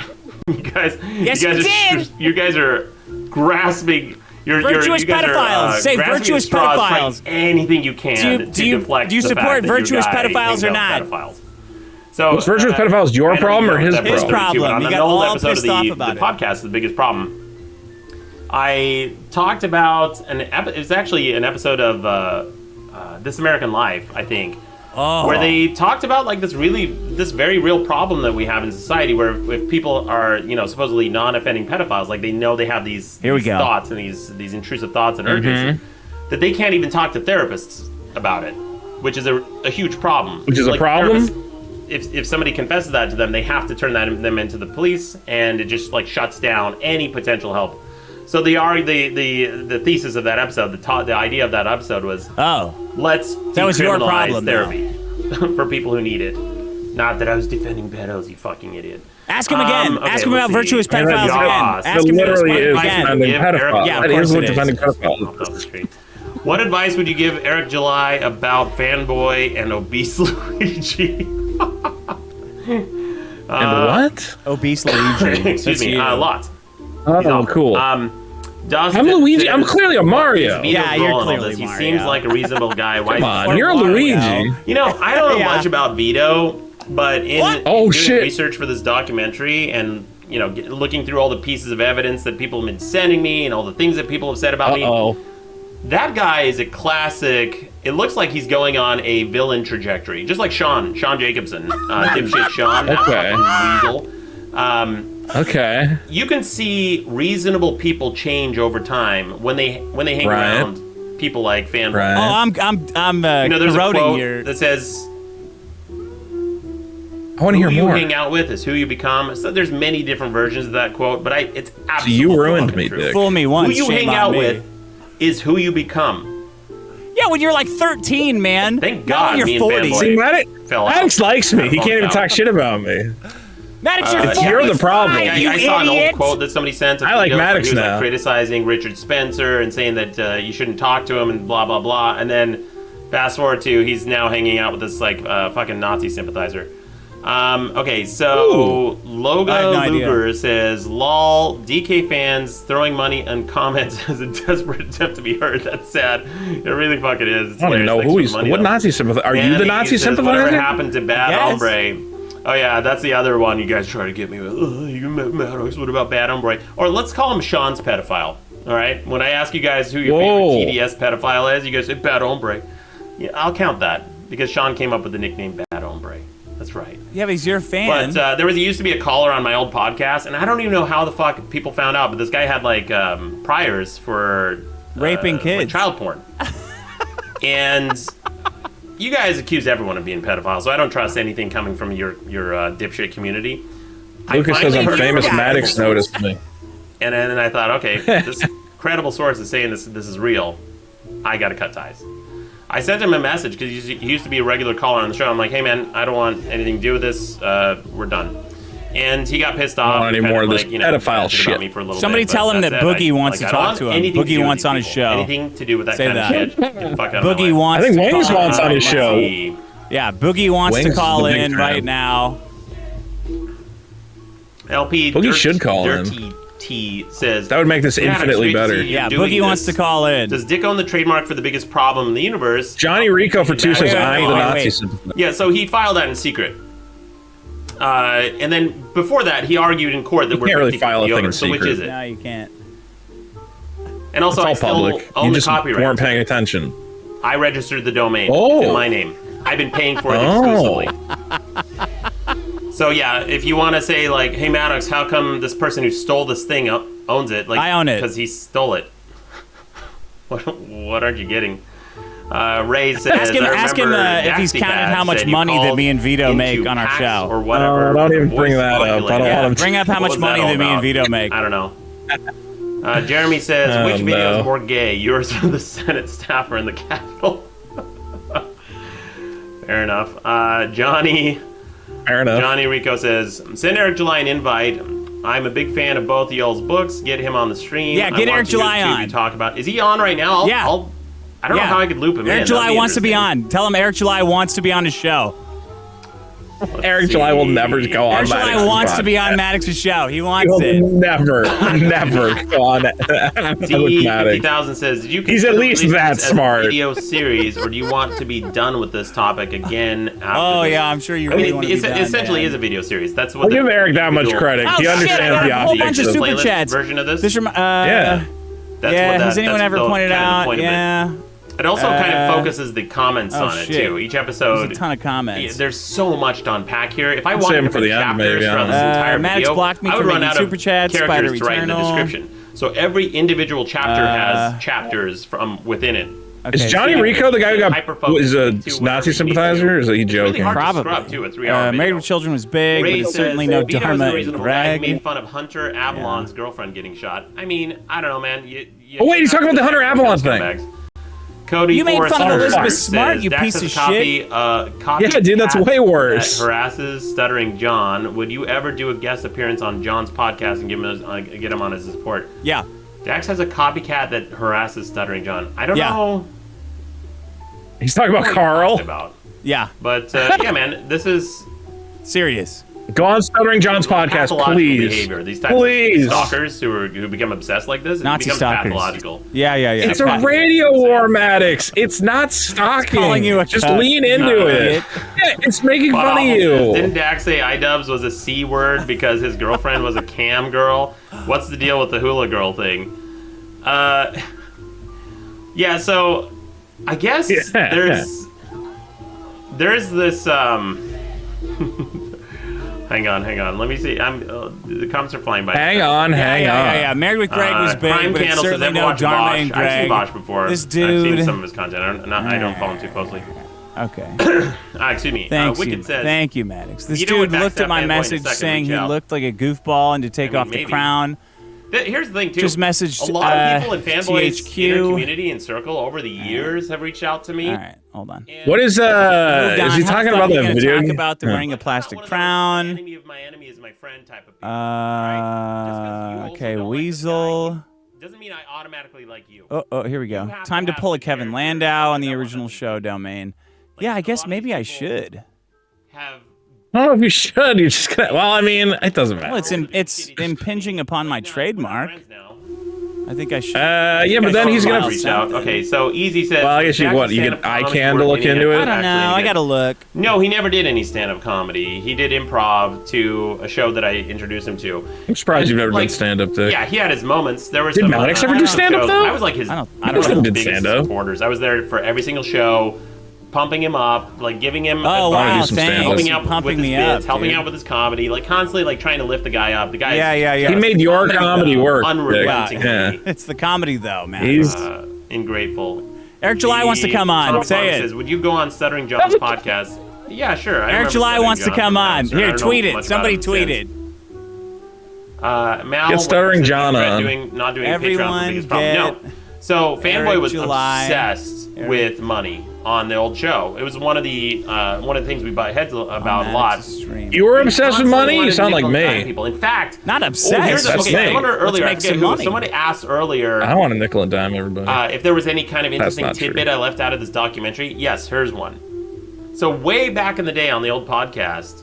guys, Yes, you did. You guys are grasping. Virtuous you guys pedophiles. Are, Say grasping virtuous at straws, pedophiles. trying anything you can to deflect do you the support fact that your virtuous guy pedophiles or hangs out not? with pedophiles. So, Was virtuous pedophiles your I know problem or you know his episode problem? 32, but on You an got old all episode of pissed off the about it. podcast, the biggest problem. I talked about it was actually an episode of This American Life, I think, where they talked about like this very real problem that we have in society, where if people are supposedly non-offending pedophiles, like they know they have these thoughts and these intrusive thoughts and urges, that they can't even talk to therapists about it, which is a huge problem. Which is a problem? If somebody confesses that to them, they have to turn them into the police, and it just like shuts down any potential help. So the thesis of that episode, the idea of that episode was, let's that was your decriminalize problem, therapy for people who need it. Not that I was defending pedos, you fucking idiot. Ask him again. Okay, Ask him about let's see. virtuous pedophiles again. It Ask him literally is again. defending pedophiles. Yeah, of That course is what it is. defending pedophiles. What advice would you give Eric July about Fanboy and Obese Luigi? And what? Obese Luigi. Excuse me, lots. Oh, cool. Dustin I'm Luigi. says, I'm clearly a Mario. Vito's Yeah, you're role in all clearly this. He Mario. seems like a reasonable guy. Why Come on, you're Luigi. I don't know much about Vito, but in doing research for this documentary and looking through all the pieces of evidence that people have been sending me and all the things that people have said about me, that guy is a classic. It looks like he's going on a villain trajectory, just like Shawn Jacobson, dipshit Shawn, that fucking weasel. Okay. You can see reasonable people change over time when they hang around people like Fanboy. Right. Oh, I'm there's a corroding quote your... that says, I want to hear who more. you hang out with is who you become. So there's many different versions of that quote, but it's absolutely So you ruined me, true. Dick. Fool me once, Who you shame hang on out me. with is who you become. Yeah, when you're like 13, man. Thank Not God when me you're and 40. Fanboy See, Maddox likes me. He can't even talk shit about me. Maddox, you're It's you're the problem. I saw an old quote that somebody sent. I like where Maddox he was, now. like, criticizing Richard Spencer and saying that you shouldn't talk to him and blah blah blah. And then fast forward to he's now hanging out with this like fucking Nazi sympathizer. Okay, so Logo Luger says, "Lol, DK fans throwing money on comments as a desperate attempt to be heard. That's sad. It really fucking is. It's I don't even know who he's. What Nazi sympathizer? Are you the Nazi sympathizer? Whatever happened to Bad Hombre? Oh yeah, that's the other one you guys try to get me with. You Maddox. What about Bad Hombre? Or let's call him Shawn's pedophile. All right. When I ask you guys who your favorite TDS pedophile is, you guys say Bad Hombre. Yeah, I'll count that because Shawn came up with the nickname Bad Hombre. That's right. Yeah, but he's your fan. But there used to be a caller on my old podcast, and I don't even know how the fuck people found out, but this guy had like priors for raping kids, like child porn, and you guys accuse everyone of being pedophiles, so I don't trust anything coming from your dipshit community. Lucas says I'm finally famous. heard Maddox noticed me. And then I thought, okay, this credible source is saying this is real. I got to cut ties. I sent him a message because he used to be a regular caller on the show. I'm like, hey man, I don't want anything to do with this. We're done. And he got pissed off. I don't want any more of this pedophile shit. About me for a little Somebody bit, tell him that that's Boogie it. wants to talk to him. Boogie wants on his show. Anything to do with that Say kind that. of shit. Get the fuck out of my way. Boogie wants. I think to Wings call wants on his show. Yeah, Boogie wants Wings to is call the big in fan. right now. LP Boogie should call Dirty in. T says That would make this Maddox, infinitely great to better. see you Yeah, doing Boogie wants to this. call in. Does Dick own the trademark for the biggest problem in the universe? Johnny Rico for 2 says Wait, I'm wait, the wait, Nazi wait. sympathizer. Yeah, so he filed that in secret. And then before that, he argued in court that we're can't really 50-50 file a thing over. in So which secret. is it? No, you can't. And also, I It's all still public. own You the just copyright. weren't paying attention. I registered the domain Oh. in my name. I've been paying for it Oh. exclusively. So yeah, if you want to say like, hey Maddox, how come this person who stole this thing owns it? Like, I own it. because he stole it. What aren't you getting? Ray says, Ask him I if he's Daxty counted Bad how much said you money that called me and Vito into make on our PAX show. Or whatever. Don't even Voice bring that up. I don't modulator. want him Bring up how What much was money all that me and about? Vito make. I don't know. Jeremy says, Oh, which video no. is more gay, yours or the Senate staffer in the Capitol? Fair enough. Johnny Fair enough. Johnny Rico says, send Eric July an invite. I'm a big fan of both y'all's books. Get him on the stream. Yeah, get I want Eric to hear July the two of on. you talk about. Is he on right now? Yeah. I don't know how I could loop him in. Eric That'd July be wants to be interesting. on. Tell him Eric July wants to be on his show. Eric July will never go on Eric July Maddox's wants to be podcast. on Maddox's show. He He wants will it. never go on with Maddox. D50,000 says, did you He's at consider least releasing that this as a smart. video series, or do you want to be done with this topic again after Oh this? yeah, I'm sure you I really mean, want to be done, essentially man. is a video series. That's what I'll the give Eric that much individual credit. Oh He shit! I understands got the a whole bunch optics of of super playlist chats. version of this? Yeah. That's yeah. what Has anyone that's ever the- pointed kind of the out? point of it. Yeah. It also kind of focuses the comments Oh, on it shit. too. Each There's episode, a ton of comments. there's so much to unpack here. If I I'd wanted save to him for the end, chapters maybe, I from don't this know. entire Maddox video, blocked me I would from run making out of super chats, characters Spider to write in the Eternal. description. So every individual chapter has chapters from within it. Okay, Is Johnny so- Rico the guy who got Hyper-focus is a into whatever Nazi he needs sympathizer, to. or is he Really joking? hard to Probably. scrub too. A 3-hour Married video. with Children was big, Ray but it's says, certainly no Vito's Dharma the and reasonable guy who Greg. made fun of Hunter Avalon's girlfriend getting shot. I mean, I don't know, man. You Oh, wait, he's talking about the Hunter Avalon thing. scumbags. Cody You made fun of Forrester Elizabeth says, Smart, you Dax piece has of a copy, copy Yeah, dude, that's cat way worse. That harasses stuttering John. Would you ever do a guest appearance on John's podcast and get him on as a support? Yeah. Dax has a copycat that harasses stuttering John. I don't Yeah. know He's talking about what Carl. he's talking about. Yeah. But yeah, man, this is Serious. Go on Stuttering John's podcast, pathological please. behavior. These types Please. of stalkers who become obsessed like this, it Nazi becomes stalkers. pathological. Yeah. It's a radio war, Maddox. It's not stalking. Calling you a Just cunt. lean into No, it. Yeah, it's making fun of Didn't you. Dax say iDubbbz was a C word because his girlfriend was a cam girl? What's the deal with the hula girl thing? Yeah, so I guess Yeah. there's this hang on. Let me see. The comments are flying by. Hang on. Yeah. Married with Greg was big, Crime but it's Candle says, certainly ever no watch Dharma Bosch? and I've seen Greg. Bosch before. This I've dude. seen some of his content. I don't follow him too closely. Okay. Excuse me. Thanks Wicked you. says, Thank you, Maddox. This You know what, dude looked Backstab at my Fanboy in a message second, saying reach he out. looked like a goofball and to take off the maybe. crown. Here's the thing too. Just messaged, a lot of people in fanboys THQ. in our community and circle over the years have reached out to me. All right, hold on. And What is Moved is on. he How talking the fuck about are you the gonna video? talk about the Yeah. wearing a It's not plastic one of those, crown? "My enemy of my enemy is my friend" type of people. right? Just 'cause you also Okay, don't like this Weasel. guy doesn't mean I automatically like you. Oh, here we go. You have Time to to pull a have the Kevin character Landau on the that original wants to show be- domain. Like, Yeah, I a guess lot of maybe I people should. Have I don't know if you should. You're just gonna. Well, I mean, it doesn't Well, matter. it's impinging upon my trademark. I think I should. Yeah, but then he's gonna. reach out. Okay, so Easy said. Well, I guess you Jack's what? You stand-up get eye comedy can to work look any into good? it. I don't know. Actually, I he gotta did. look. No, he never did any stand-up comedy. He did improv to a show that I introduced him to. I'm surprised you've never Like, done stand-up. Yeah, he had his moments. There was Did some, Maddox ever do some stand-up, shows. though? I was like his I don't one of know. his Did biggest stand-up? supporters. I was there for every single show, pumping him up, like giving him Oh advice, wow, do some thanks. stand-up. helping You out pumping with his me bits, up, helping dude. out with his comedy, like constantly like trying to lift the guy up. The guy, Yeah. He made your comedy work. Dick. unrelenting. Yeah. It's the comedy though, man. He's Ingrateful. Eric July wants to come on. Tunnel Say Punk it. Says, would you go on Stuttering John's podcast? Yeah, sure. I Eric remember July Stuttering wants to John come from on. Maddox. I Here, don't know tweet much it. about Somebody him tweet since. it. Mal, Get Stuttering John not on. doing Patreon is the Everyone biggest problem. No. So Fanboy Eric was July. obsessed with money on the old show. It was one of the things we butt heads about a lot. You were obsessed with money? You sound like me. People. In fact, Not obsessed. That's me. someone earlier, I make forget some who, money. somebody asked earlier I want a nickel and dime, everybody. if there was any kind of interesting not true. tidbit I left out of this documentary. Yes, here's one. So way back in the day on the old podcast,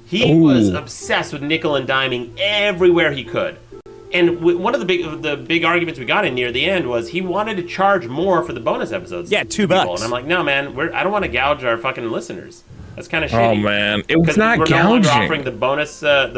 he was obsessed with nickel and diming everywhere he could. And one of the big arguments we got in near the end was he wanted to charge more for the bonus episodes. Yeah, $2. And I'm like, no, man, I don't want to gouge our fucking listeners. That's kind of shitty. Oh man, it was 'Cause not we're no longer gouging. offering the bonus. Yeah,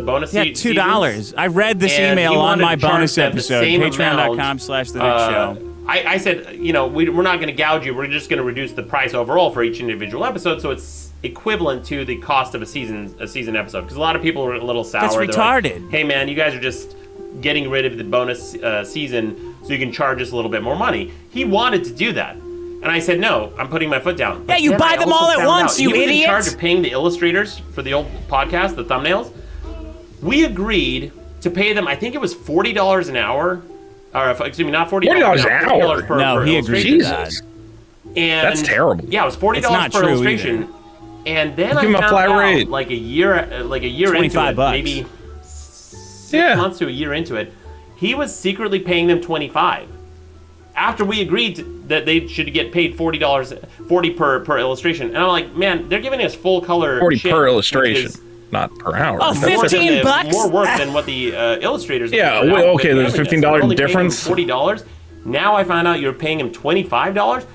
seasons. $2. I read this And he email on wanted my to charge bonus them the episode. same amount, Patreon.com/the Show. I said, we're not going to gouge you. We're just going to reduce the price overall for each individual episode, so it's equivalent to the cost of a season episode. Because a lot of people are a little sour. That's They're retarded. Like, hey man, you guys are just getting rid of the bonus season so you can charge us a little bit more money. He wanted to do that. And I said, no, I'm putting my foot down. Yeah, you then buy I them also all at found once, out you he was idiot. in charge of paying the illustrators for the old podcast, the thumbnails. We agreed to pay them, I think it was $40 an hour. Or, excuse me, not $40. $40 an hour? Per No, he agreed illustration. to that. Jesus. And That's terrible. Yeah, it was $40 It's not per true illustration. And then Give him I a found flat out, rate. like a year into it, $25. maybe 6 Yeah. months to a year into it, he was secretly paying them $25. After we agreed that they should get paid $40 per illustration. And I'm like, man, they're giving us full color 40 shit, per which illustration, is not per hour. Oh, That's more than 15 the- bucks? More work than what the illustrators. Yeah, put out well, with okay, there's the $15 only paying them difference. $40. Now I find out you're paying him $25.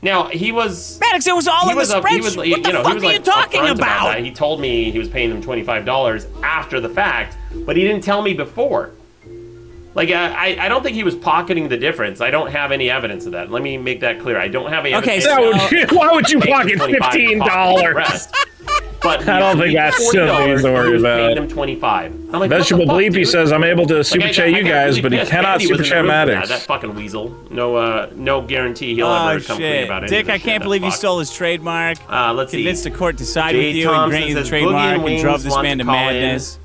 Now he was. Maddox, it was all in the spreadsheet. What the fuck are you talking upfront about? that. He told me he was paying them $25 after the fact, but he didn't tell me before. Like, I don't think he was pocketing the difference. I don't have any evidence of that. Let me make that clear. I don't have any Okay, evidence. so- Why would you pocket $25 $15? But I don't think that's something to worry about. Them $25. I'm like, Vegetable what the fuck, Bleepy dude? says I'm able to super Like, chat I you got guys, really but he pissed. cannot Andy was super in the chat room for Maddox. That fucking weasel. No guarantee he'll Oh, ever come clean shit. about it. Dick, I can't believe you stole his trademark. Let's see. Convinced the court to side Jay with you Thompson and grant you the says, trademark Boogie and and Wings drove this want man to to call in. madness.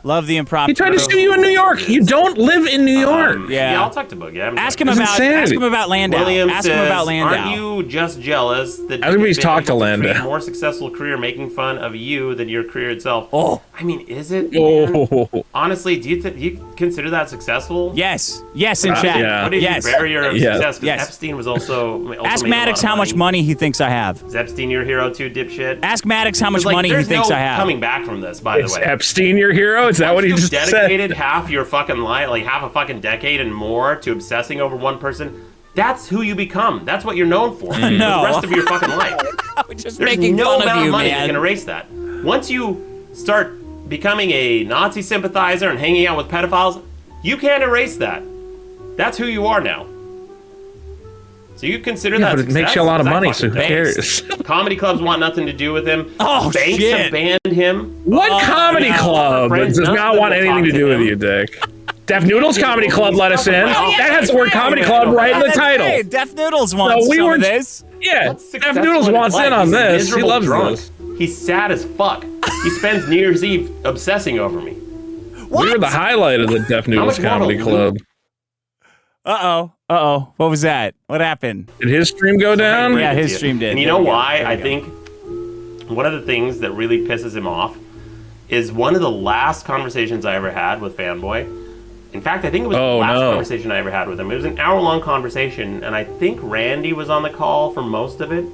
Love the improper. He tried to sue you in New York. You don't live in New York. Yeah. I'll talk to Boogie. I haven't Ask talked him to That's about insanity. Landau. William Ask says, him about Landau. aren't you just jealous that Everybody's you've been talked to able create Landau. a more successful career making fun of you than your career itself? Oh. I mean, is it? Man? Oh, Honestly, do you consider that successful? Yes. Yes, in chat. yeah. What is Yes. your barrier of Yeah. success? 'Cause Yes. Epstein was also Ask made a Maddox lot of how much money he thinks I have. Is Epstein your hero too, dipshit? Ask Maddox how much Like, money he there's thinks no I have. coming back from this, by the is way. Epstein your hero? Is that what he Once just you've said? dedicated half your fucking life, like half a fucking decade and more, to obsessing over one person, that's who you become. That's what you're known for. For No. the rest of your fucking life. I'm just There's making no fun amount of you, of money that man. can erase that. Once you start becoming a Nazi sympathizer and hanging out with pedophiles, you can't erase that. That's who you are now. So you consider Yeah, that but it success? makes you a lot of 'Cause I money, so fucking who cares? Banks. Comedy clubs want nothing to do with him. Oh, Banks shit. have banned him. What comedy yeah. club Friends, does none not of want them will anything to talk do to with him. you, Dick? Def Noodles Comedy Club let us in. Oh, yeah, That has the word comedy club right in the That's title. great. Deaf Noodles wants we some were- of this. Yeah, What's Def successful Noodles in his wants life? in on He's a this. He miserable loves drunk. this. He's sad as fuck. He spends New Year's Eve obsessing over me. We were the highlight of the Def Noodles much more of a Comedy Club. Uh-oh. What was that? What happened? Did his stream go down? Yeah, his stream did. And you There know we go. why? There we I go. think one of the things that really pisses him off is one of the last conversations I ever had with Fanboy. In fact, I think it was Oh, the last no. conversation I ever had with him. It was an hour-long conversation, and I think Randy was on the call for most of it.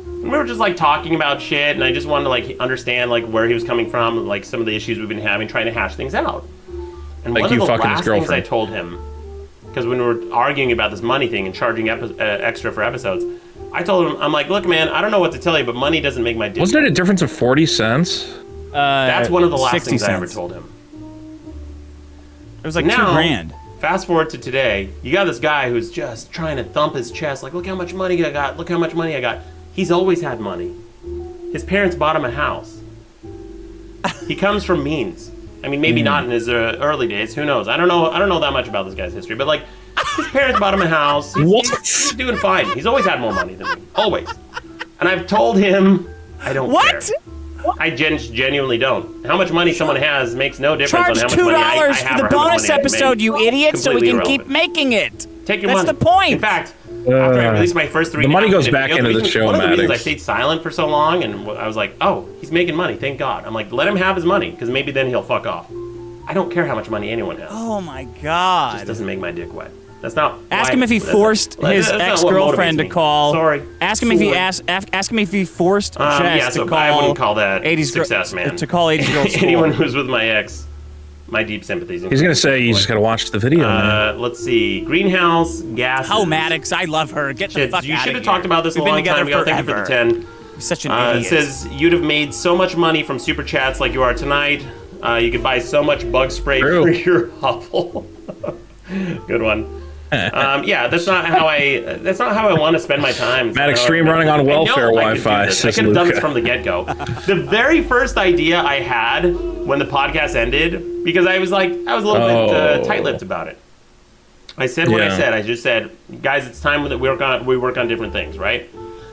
And we were just like talking about shit, and I just wanted to like understand like where he was coming from, like some of the issues we've been having, trying to hash things out. And Like one you of the fucking his last things I girlfriend. told him, because when we were arguing about this money thing and charging extra for episodes, I told him, I'm like, look, man, I don't know what to tell you, but money doesn't make my dick. Wasn't it a difference of 40 cents? That's one of the last 60 things I ever cents. told him. It was like Now, $2,000. Fast forward to today, you got this guy who's just trying to thump his chest, like, look how much money I got, look how much money I got. He's always had money. His parents bought him a house. He comes from means. I mean, maybe not in his early days. Who knows? I don't know that much about this guy's history, but like, his parents bought him a house. He's doing fine. He's always had more money than me. Always. And I've told him I don't care. What? I genuinely don't. How much money someone has makes no difference Charge on how much money I $2 have for or the how much bonus money I episode, make. you idiot, so we Completely can keep irrelevant. making it. Take your That's money. the point. In fact, after I released my first 3 the money goes 3.5 back minute into videos, the show, one of the reasons I Maddox. stayed silent for so long, and I was like, oh, he's making money, thank God. I'm like, let him have his money, because maybe then he'll fuck off. I don't care how much money anyone has. Oh my It just God. doesn't make my dick wet. That's not. Ask why- him if he that's forced not- his that's not what ex-girlfriend motivates to me. call. Sorry. Ask him if he Sorry. ask him if he forced Jess Yeah, to so call. I wouldn't call that 80s girl- success, man. To call 80 girls. Anyone who's with my ex, my deep sympathies. He's gonna say you just gotta watch the video. man. Let's see. Greenhouse gas. Oh, Maddox, I love her. Get the fuck You out should of have here. talked about this We've a been long together time ago. Thank you for the forever. 10. You're such an It idiot. says you'd have made so much money from super chats like you are tonight. You could buy so much bug spray True. for your hovel. Good one. Yeah, that's not how I want to spend my time. Maddox stream running on welfare I could do Wi-Fi, this. I says could have done this Luca. from the get-go. The very first idea I had when the podcast ended, because I was a little bit tight-lipped about it. I said what I Yeah. said. I just said, guys, it's time that we work on different things, right?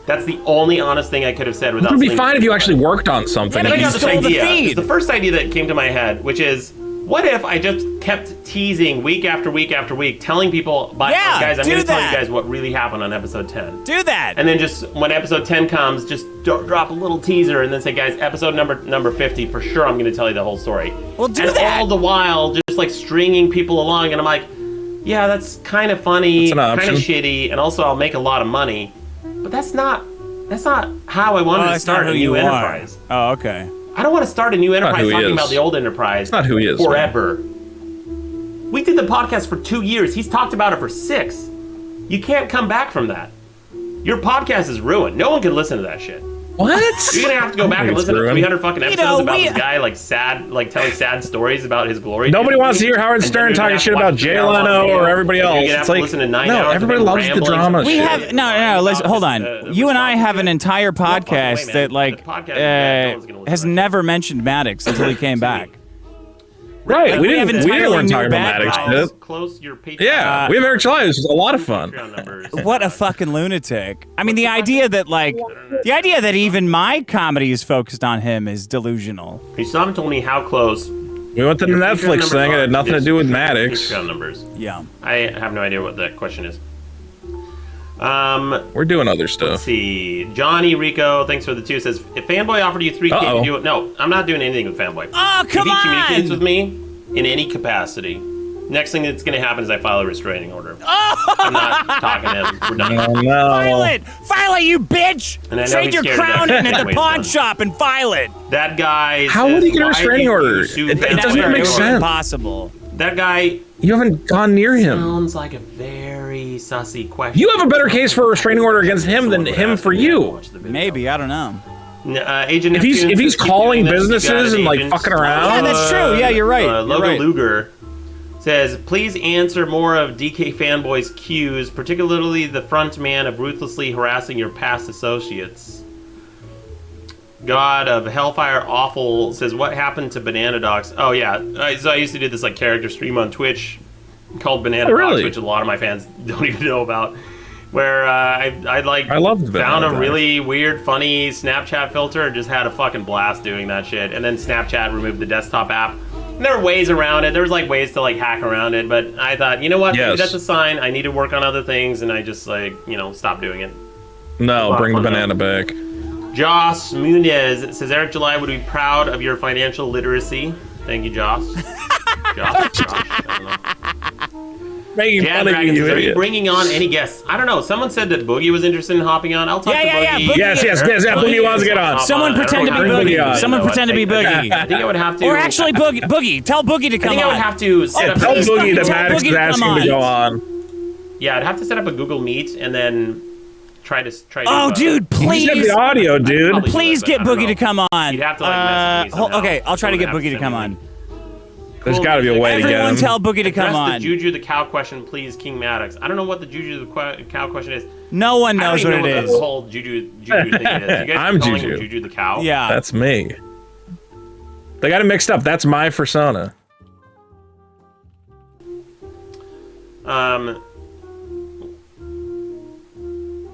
That's the only honest thing I could have said without. It would be slinging fine if it. you actually worked on something. But I you got this stole the idea. feed. It's the first idea that came to my head, which is, what if I just kept teasing week after week after week, telling people, Yeah, guys, I'm do going to tell you that. guys what really happened on episode 10. Do that. And then just when episode 10 comes, just drop a little teaser and then say, guys, episode number 50, for sure I'm going to tell you the whole story. Well, do and that. all the while, just like stringing people along, and I'm like, yeah, that's kind of funny, That's an kind of option. shitty, and also I'll make a lot of money. But that's not how I wanted to that's not start who a new you enterprise. are. Oh, okay. I don't want to start a new enterprise who he talking is. about the old enterprise. It's not who he is, forever. We did the podcast for 2 years. He's talked about it for 6. You can't come back from that. Your podcast is ruined. No one can listen to that shit. What? You're gonna have to go back and It's listen to ruined. 300 fucking episodes know, about we- this guy telling sad stories about his glory. Nobody wants to hear Howard And then Stern you're gonna talking have to shit watch about 3 Jay hours on Leno video. or everybody And else. you're gonna have It's to like, listen to 9 no, hours of everybody him loves the rambling. drama We shit. have no. Listen, hold on. You and I have an entire podcast man. that The like podcast, yeah, no one's gonna listen has to that. never mentioned Maddox until he came back. Right, Like, we we have didn't entirely weren't new talking about bad Maddox guys. shit. Close your Patreon. Yeah, we have Eric July. This was a lot of fun. Patreon numbers. What a fucking lunatic. I mean, the idea that even my comedy is focused on him is delusional. Someone told me how close. We went to the your Patreon Netflix numbers thing. It are had nothing to this do with Maddox. Patreon numbers. Yeah. I have no idea what that question is. We're doing other Let's stuff. see. Johnny Rico, thanks for the 2, says, if Fanboy offered you 3K Uh-oh. to do it. No, I'm not doing anything with Fanboy. Oh, come If he communicates on! with me in any capacity, next thing that's going to happen is I file a restraining order. I'm not talking to him. We're done. Oh File no! it! File it, you bitch! And I know Trade he's your scared of crown that in at the when he's pawn done. shop and file it. That guy How says, would he get a "Why restraining did you order? sue It Fanboy?" doesn't even make sense. Impossible. That guy You haven't gone near him. sounds like a very sussy question. You have a better case for a restraining order against him than him for you. Maybe, I don't know. Agent If he's- Neptune if he's says, "Keep calling doing this, you got businesses it, and, like, agents." fucking around. Yeah, that's true. Yeah, you're right. You're Logan right. Luger says, please answer more of DK Fanboy's cues, particularly the front man of ruthlessly harassing your past associates. God of Hellfire Awful says, what happened to Banana Dogs? Oh, yeah. So I used to do this like character stream on Twitch called Banana Oh, really? Dogs, which a lot of my fans don't even know about. Where I loved Banana found a Dogs. really weird, funny Snapchat filter and just had a fucking blast doing that shit. And then Snapchat removed the desktop app. And there were ways around it. There was like ways to like hack around it, but I thought, you know what? Maybe Yes. that's a sign. I need to work on other things, and I just like stopped doing it. No, bring the fun, banana back. Josh Munez says Eric July would be proud of your financial literacy. Thank you, Josh. Josh. I don't know. Making Jan fun of Dragon you, says, are you idiot. bringing on any guests? I don't know. Someone said that Boogie was interested in hopping on. I'll talk to Yeah, Boogie. Boogie. Yes, Boogie wants to get on. Someone pretend to be Bring Boogie Boogie. on. Someone pretend to be Boogie. I think I would have to. Or actually, Boogie. Tell Boogie to I come think I would on. have to set Yeah, up. tell please Boogie fucking that tell Maddox Boogie is to asking come to go on. on. Yeah, I'd have to set up a Google Meet and then try to. Oh, dude, You just have please. the audio, dude. Probably- Please get I don't Boogie to know. come on. You'd have to, like, message me somehow. Okay, I'll try to get Someone would Boogie to have to come send me on. There's got to be a way to get Everyone him. tell Boogie to come Address on. the Juju the cow question, please, King Maddox. I don't know what the Juju the cow question is. No one I don't knows even what know it what the is. whole Juju thing is. You guys I'm calling Juju. him Juju the cow? Yeah. That's me. They got it mixed up. That's my persona.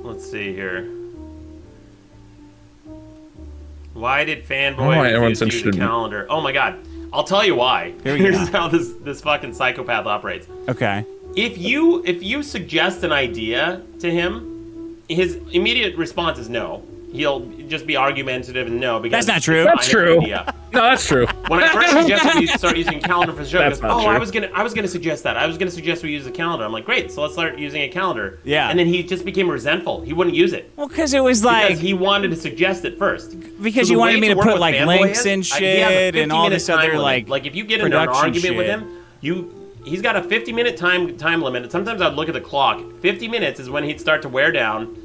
Let's see here. Why did Fanboy why everyone's refuse to use interested the in- calendar? Oh my god. I'll tell you why. Here's how this fucking psychopath operates. Okay. If you suggest an idea to him, his immediate response is no. He'll just be argumentative and no, because That's not true. That's true. Idea. No, that's true. When I first suggested we start using calendar for the show, he That's goes, not "Oh, true. I was gonna suggest that. I was gonna suggest we use a calendar." I'm like, "Great, so let's start using a calendar." Yeah. And then he just became resentful. He wouldn't use it Well, because it was like because he wanted to suggest it first. because So you the wanted way me to work put with like Fanboy links is, and he has a shit and all 50-minute this time other limit. like if you get into an production argument with shit. him, he's got a 50-minute time limit. And sometimes I'd look at the clock. 50 minutes is when he'd start to wear down,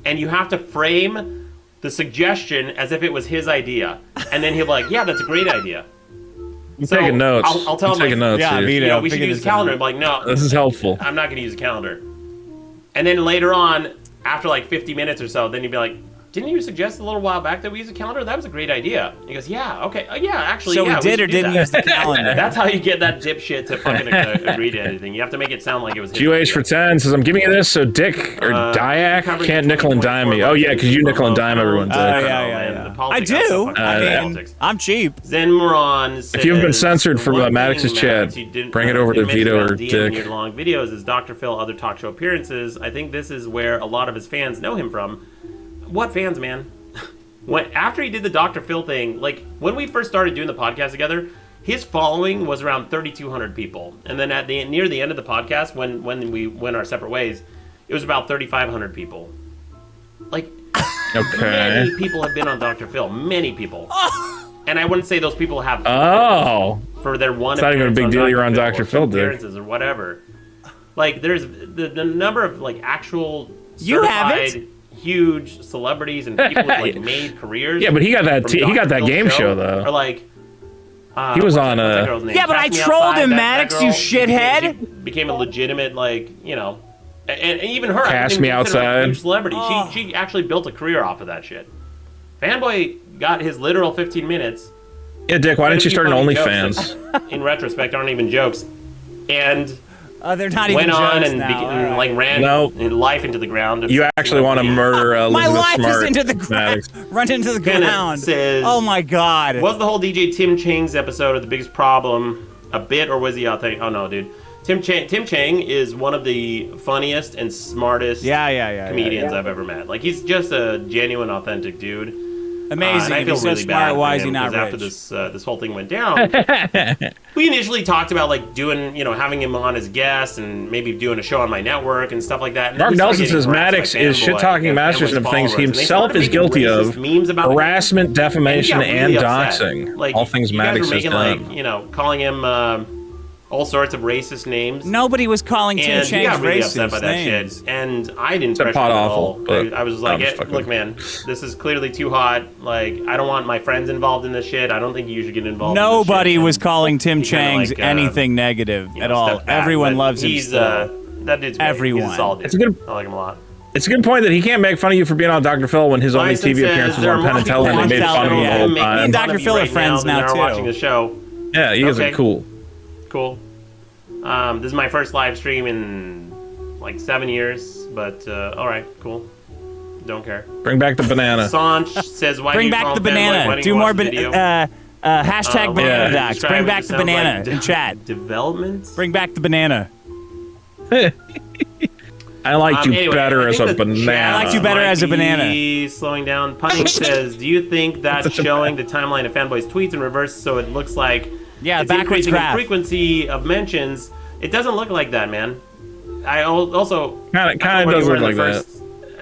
and you have to frame the suggestion as if it was his idea, and then he'll be like, "Yeah, that's a great idea." I'm taking notes. I'll tell I'm him, taking notes. yeah, here. Vito, we should figure use a this out. calendar. I'm like, "No, This is helpful. I'm not going to use a calendar." And then later on, after like 50 minutes or so, then you'd be like, "Didn't you suggest a little while back that we use a calendar? That was a great idea." He goes, "Yeah, okay, yeah, actually, So yeah, we did should or do didn't that." use the calendar. That's how you get that dipshit to fucking agree to anything. You have to make it sound like it was his GH idea. for 10 says, I'm giving you this so Dick or Diak Covered can't nickel and dime me. Oh, yeah, because you nickel and dime everyone, Dick. yeah. I do. I mean, I'm cheap. Zenmoron says, If you haven't been censored from "The one Maddox's thing, chat, Maddox, you didn't- bring it over to you mentioned Vito about or DM Dick." year-long videos is Dr. Phil, other talk show appearances. I think this is where a lot of his fans know him from. What fans, man? After he did the Dr. Phil thing, like when we first started doing the podcast together, his following was around 3,200 people, and then near the end of the podcast, when we went our separate ways, it was about 3,500 people. Like, Okay. many people have been on Dr. Phil. Many people. And I wouldn't say those people have Oh. for their one. It's not even a appearance big on deal you're on or Dr. Phil, two dude. appearances or whatever. Like there's the number of like actual You certified haven't? huge celebrities and people who like made careers. Yeah, but he got that from he got that Dr. Phil's game show though. Or like He was what's on, that girl's name? Yeah, but I Catch Me trolled Outside, him, that Maddox, girl you shithead. became a legitimate like and even her. I Cast didn't Me consider her a Outside. huge celebrity. She actually built a career off of that shit. Fanboy got his literal 15 minutes. Yeah, Dick, why didn't you start an Funny jokes OnlyFans? that, in retrospect, aren't even jokes. And They're not even went on jokes and, now. began, All right. like ran No. life into the ground. You actually want to murder My Elizabeth life Smart. is into the ground. Maddox. Run into the Kenneth ground. says, Oh my god. Was the whole DJ Tim Chang's episode of The Biggest Problem a bit, or was he authentic? Oh no, dude. Tim Chang is one of the funniest and smartest comedians I've ever met. Like he's just a genuine, authentic dude. Amazing. And I If feel he's so really smart, bad why for is he him, not 'cause rich? after this whole thing went down, we initially talked about like doing, having him on as guest and maybe doing a show on my network and stuff like that. And then Mark we started Nelson getting says harassed Maddox by is Fanboy shit-talking and Masterson of Fanboy's things he followers, and they himself started is making guilty of. racist memes about him. Harassment, And he defamation, got and really upset. doxing. Like, All things you guys Maddox were has making, done. like, calling him all sorts of racist names. Nobody was calling Tim And he Chang's got really racist upset by that names. shit. And I didn't Except pressure Pot him at Awful, all. but I was just I'm like, just fucking look, man, this is clearly too hot. Like, I don't want my friends involved in this shit. I don't think you should get involved in this Nobody shit. was And calling Tim he kinda, Chang's like, anything negative you know, at all. stepped back. Everyone But loves him he's, still. that dude's great. Everyone. He's a solid dude. It's a good- I like him a lot. It's a good point that he can't make fun of you for being on Dr. Phil when his only Bison TV says appearance was there on are Penn more and Teller and people they made on fun of him the Teller, whole Make time. Me and fun Dr. of you Phil are right friends than now, they are too. watching the show. Yeah, you guys Okay. are cool. Cool. This is my first live stream in like 7 years, but all right, cool. Don't care. Bring back the banana. Sanch says, "Why Bring do you back call the him fanboy? Why banana. don't Do you more watch the video?" hashtag What banana you docs. describe Bring it back the sounds banana like in chat. Development. Bring back the banana. I liked you Anyway, better I as think a the banana. chat I liked you better might as a banana. be slowing down. Punning says, "Do you think that's showing the timeline of Fanboy's tweets in reverse so it looks like Yeah, it's backwards increasing graph. in frequency of mentions?" It doesn't look like that, man. I also Kinda I don't know does where you look were like in the first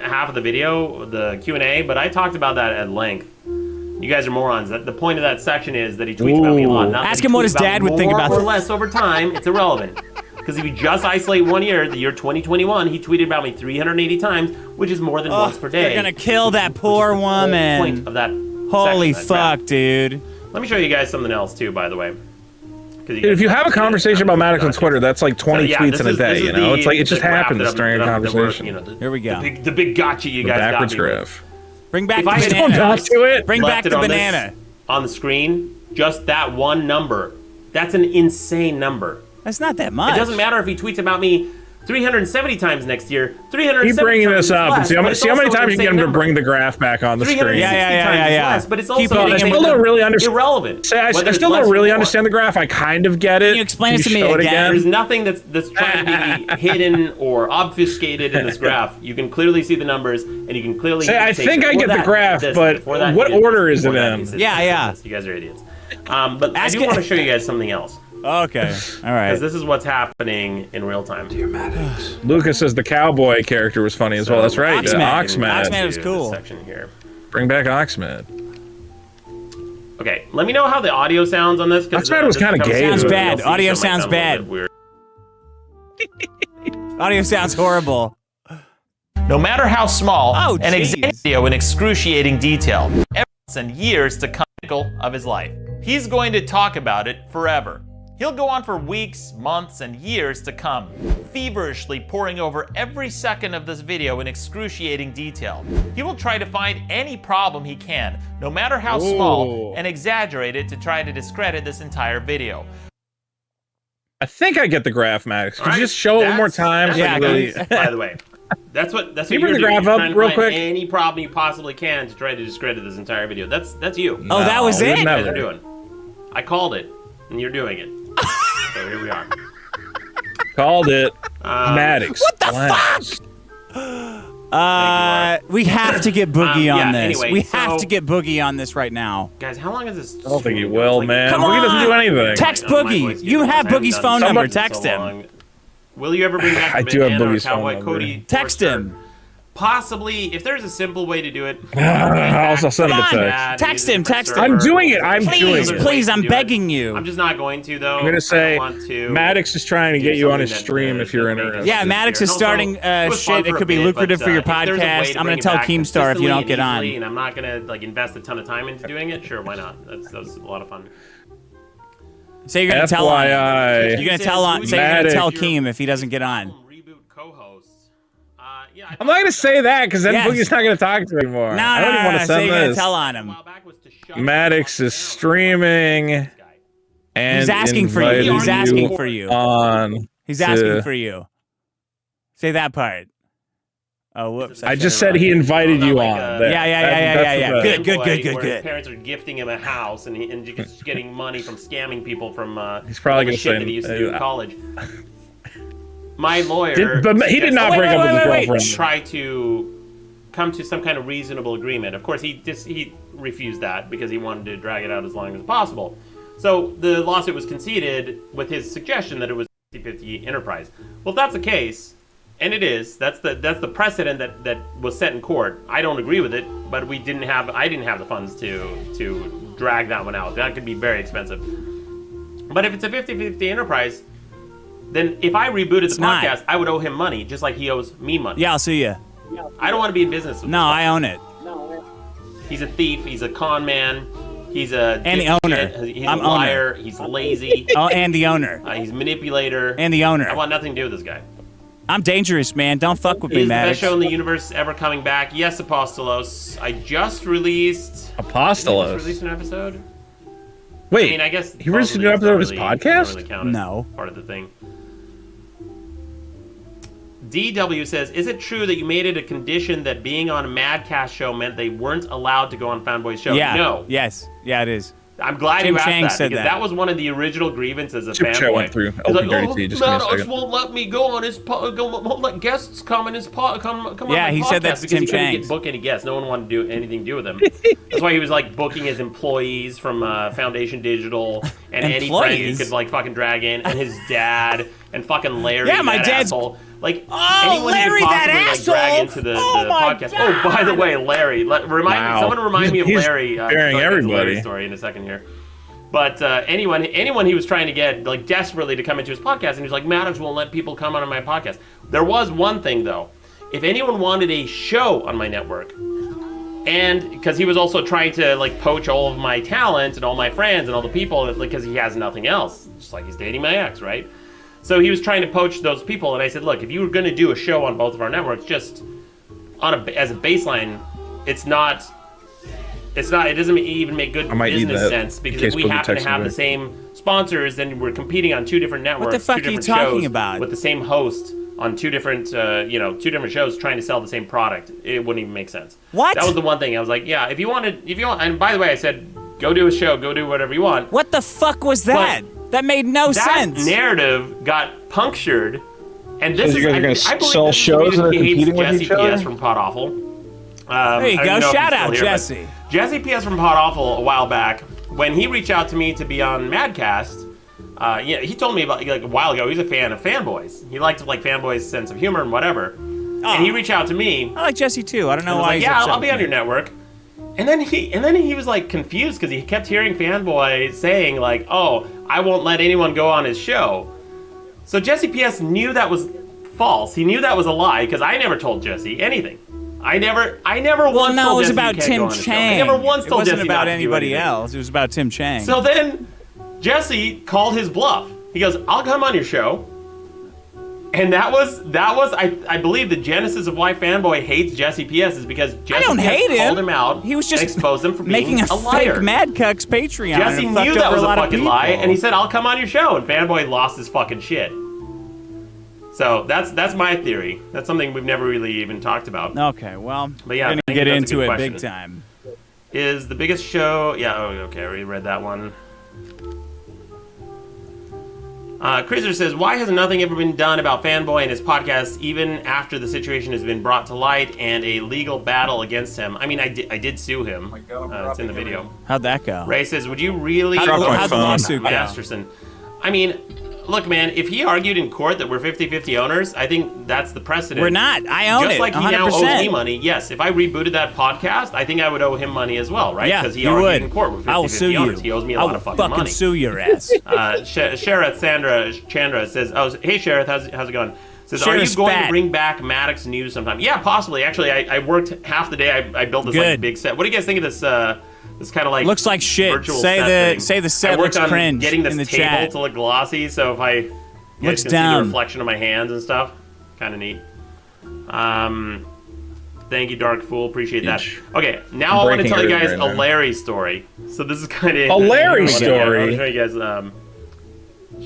half of the video, the Q&A, but I talked about that at length. You guys are morons. The point of that section is that he tweets about me a lot. Ooh. Not that Ask he him what tweets his dad would think more about or this. less over time. It's irrelevant. Because if you just isolate 1 year, the year 2021, he tweeted about me 380 times, which is more than once per day. They're gonna kill that poor Whole woman. point of that Holy section, that graph. fuck, dude. Let me show you guys something else too, by the way. Dude, if you have a conversation about Maddox on Twitter, that's like 20 tweets in a day, you know? It's like, it just happens during a conversation. Here we go. The big gotcha you guys got Backwards me with. graph. Bring back If the I had banana. Don't do it. Bring left back it the on this- banana. on the screen, just that one number. That's an insane number. That's not that much. It doesn't matter if he tweets about me 370 times next year. 370 Keep bringing times this up and see how many times you can get him to number. bring the graph back on the screen. 360 times less, but it's also I still don't really understand. irrelevant. I still don't really understand the graph. I kind of get it. Can you explain it to me show again? There's nothing that's trying to be hidden or obfuscated in this graph. You can clearly see the numbers, and you can clearly. I think I get the graph, but what order is it in? Yeah. You guys are idiots. But I do want to show you guys something else. Okay. All right. Because this is what's happening in real time. Dear Maddox. Lucas says the cowboy character was funny as well. That's right. Oxman. Oxman was cool. Section here. Bring back Oxman. Okay, let me know how the audio sounds on this. Oxman was kind of gay. Sounds bad. Audio sounds bad. Audio sounds horrible. No matter how small, an jeez. video in excruciating detail, and years to come of his life. He's going to talk about it forever. He'll go on for weeks, months, and years to come, feverishly poring over every second of this video in excruciating detail. He will try to find any problem he can, no matter how small, and exaggerate it to try to discredit this entire video. I think I get the graph, Maddox. Could you just show it one more time? Yeah, by the way. That's what you you're bring the doing. graph You're up trying to real find quick? any problem you possibly can to try to discredit this entire video. That's you. Oh, that was No, it? You guys are never. doing. I called it, and you're doing it. So here we are. Called it. Maddox. What the fuck? We have to get Boogie on this. anyway, we have to get Boogie on this right now. Guys, how long is this? I don't think he will, man. Come Boogie doesn't do on! anything. Text My Boogie. voice You gets have worse. I Boogie's haven't phone done number. this in Text so him. long. Will you ever bring back I the do have bandana or Boogie's phone Cowboy number. Cody? Text him. Possibly, if there's a simple way to do it. I'll send him a Come on. text. Text him, text him. I'm doing it. I'm doing Please, it. please, I'm begging you. I'm just not going to, though. I'm gonna say I want to Maddox is trying to do get you on his something stream that, if you're that makes interested. Yeah, Maddox is Also, starting it was fun shit. It for a could be bit, lucrative but, for your if there's a way podcast. to I'm bring gonna it tell back Keemstar if you don't consistently get and on. easily, and I'm not gonna invest a ton of time into doing it. Sure, why not? That was a lot of fun. Say you're gonna tell on. FYI. You're gonna tell on. Say you're gonna Maddox. tell Keem if he doesn't get on. Reboot co-hosts. I'm not gonna say that because then Yes. Boogie's not gonna talk to me anymore. No, I don't even want to Say send you're gonna this. tell on him. Maddox is streaming and He's asking for you. invited He's asking for you. On. He's asking to- for you. Say that part. Oh, whoops. I just said he invited you on. There. Yeah. That's Good. Where his parents are gifting him a house and just getting money from scamming people from He's probably all the gonna shit say that he used to do in college. My lawyer he did not Wait, break up with his wait. girlfriend. try to come to some kind of reasonable agreement. Of course, he refused that because he wanted to drag it out as long as possible. So the lawsuit was conceded with his suggestion that it was 50-50 enterprise. Well, if that's the case, and it is, that's the precedent that was set in court. I don't agree with it, but I didn't have the funds to drag that one out. That could be very expensive. But if it's a 50-50 enterprise, then if I rebooted the not. podcast, I would owe him money, just like he owes me money. Yeah, I'll see you. I don't want to be in business with No, I own it. He's a thief. He's a con man. He's a And the owner. dipshit, He's I'm a liar. He's lazy. Oh, and the owner. He's a manipulator. And the I owner. want nothing to do with this guy. I'm dangerous, man. Don't fuck with me, Is the best Maddox. show in the universe ever coming back? Yes, Apostolos. I just released. Apostolos. Just released an episode. Wait, I mean, I guess he released a new episode of his podcast? No. Part of the thing. DW says, is it true that you made it a condition that being on a Madcast show meant they weren't allowed to go on Fanboy's show? Yeah. No. Yes. Yeah, it is. I'm glad Jim you asked Chang that, said because that. that was one of the original grievances of Chip Chat Fanboy. went through He's like, LP30, just give me a Maddox second. won't let me go on his won't let guests come on his come on my Yeah, he podcast said that to because Tim he couldn't Chang. get book any guests. No one wanted to do anything to do with him. That's why he was like booking his employees from Foundation Digital and any friend he Employees? could like fucking drag in, and his dad and fucking Larry. Yeah, my that dad's- asshole. Like Oh, anyone Larry, you could that possibly like, drag asshole! into the Oh my podcast. God! Oh, by the way, Larry, someone remind me of He's Larry. burying I'll get to the Larry everybody. story in a second here. But anyone he was trying to get like desperately to come into his podcast, and he was like, Maddox won't let people come on my podcast. There was one thing though, if anyone wanted a show on my network, and because he was also trying to like poach all of my talent and all my friends and all the people, because he has nothing else, just like he's dating my ex, right? So he was trying to poach those people, and I said, look, if you were going to do a show on both of our networks, just as a baseline, it doesn't even make good I might need business that, sense, in because case if we Boogie happen to texts have me the back. same sponsors, then we're competing on two different networks. What the fuck two are you different talking shows about? With the same host on two different shows trying to sell the same product. It wouldn't even make sense. What? That was the one thing. I was like, yeah, if you want, and by the way, I said, go do a show, go do whatever you want. What the fuck was that? That made no sense. That narrative got punctured, and this you guys are I believe sell this is shows the that are reason he hates competing with Jesse each other? PS from Pod Awful. There you go. Shout out, Jesse. Jesse PS from Pod Awful a while back, when he reached out to me to be on Madcast, he told me about like a while ago. He's a fan of Fanboys. He liked like Fanboys' sense of humor and whatever. And he reached out to me. I like Jesse too. I don't know why. Like, yeah, I'll be on your network. And then he was like confused because he kept hearing Fanboy saying like, "Oh, I won't let anyone go on his show." So Jesse PS knew that was false. He knew that was a lie because I never told Jesse anything. I never once No, told it was Jesse about you can't Tim go on his show. Chang. I never once told It wasn't Jesse about not to do anybody anything. else. It was about Tim Chang. So then Jesse called his bluff. He goes, "I'll come on your show." And that was I believe the genesis of why Fanboy hates Jesse PS is because Jesse I don't PS hate called him. him out. He was just and exposed him for making being a liar. fake Mad Cucks Patreon. Jesse and it knew fucked that over was a a lot of fucking people. lie, and he said, "I'll come on your show." And Fanboy lost his fucking shit. So that's my theory. That's something we've never really even talked about. Okay, well, But yeah, we're gonna I think get that's a into good it question. big time. Is the biggest show? Yeah. Oh, okay. I already read that one. Cruiser says, "Why has nothing ever been done about Fanboy and his podcast, even after the situation has been brought to light and a legal battle against him?" I mean, I did sue him. It's in the video. How'd that go? Ray says, "Would you really?" Dropped my How'd the phone. lawsuit go? Masterson. I mean, look, man. If he argued in court that we're 50-50 owners, I think that's the precedent. We're not. I own Just it. like he 100%. now owes me money. Yes, if I rebooted that podcast, I think I would owe him money as well, right? Yeah, Because he you argued would. in court. We're 50-50 I will sue owners. you. He owes me a I lot will of fucking fucking money. sue your ass. Sharath Chandra says, "Oh, hey Sharath, how's it going?" Says, "Are you Sharath's going fat. to bring back Maddox News sometime?" Yeah, possibly. Actually, I worked half the day. I built this like Good. big set. What do you guys think of this? This kind of like Looks like shit. virtual Say set the thing? say the set I worked looks on cringe getting this in the table chat. to look glossy, so if I you Looks guys can see dumb. the reflection of my hands and stuff, kind of neat. Thank you, Dark Fool. Appreciate that. Okay, now I want to breaking tell you guys everything a right now. Larry story. So this is kind of A Larry story? I'll show you guys.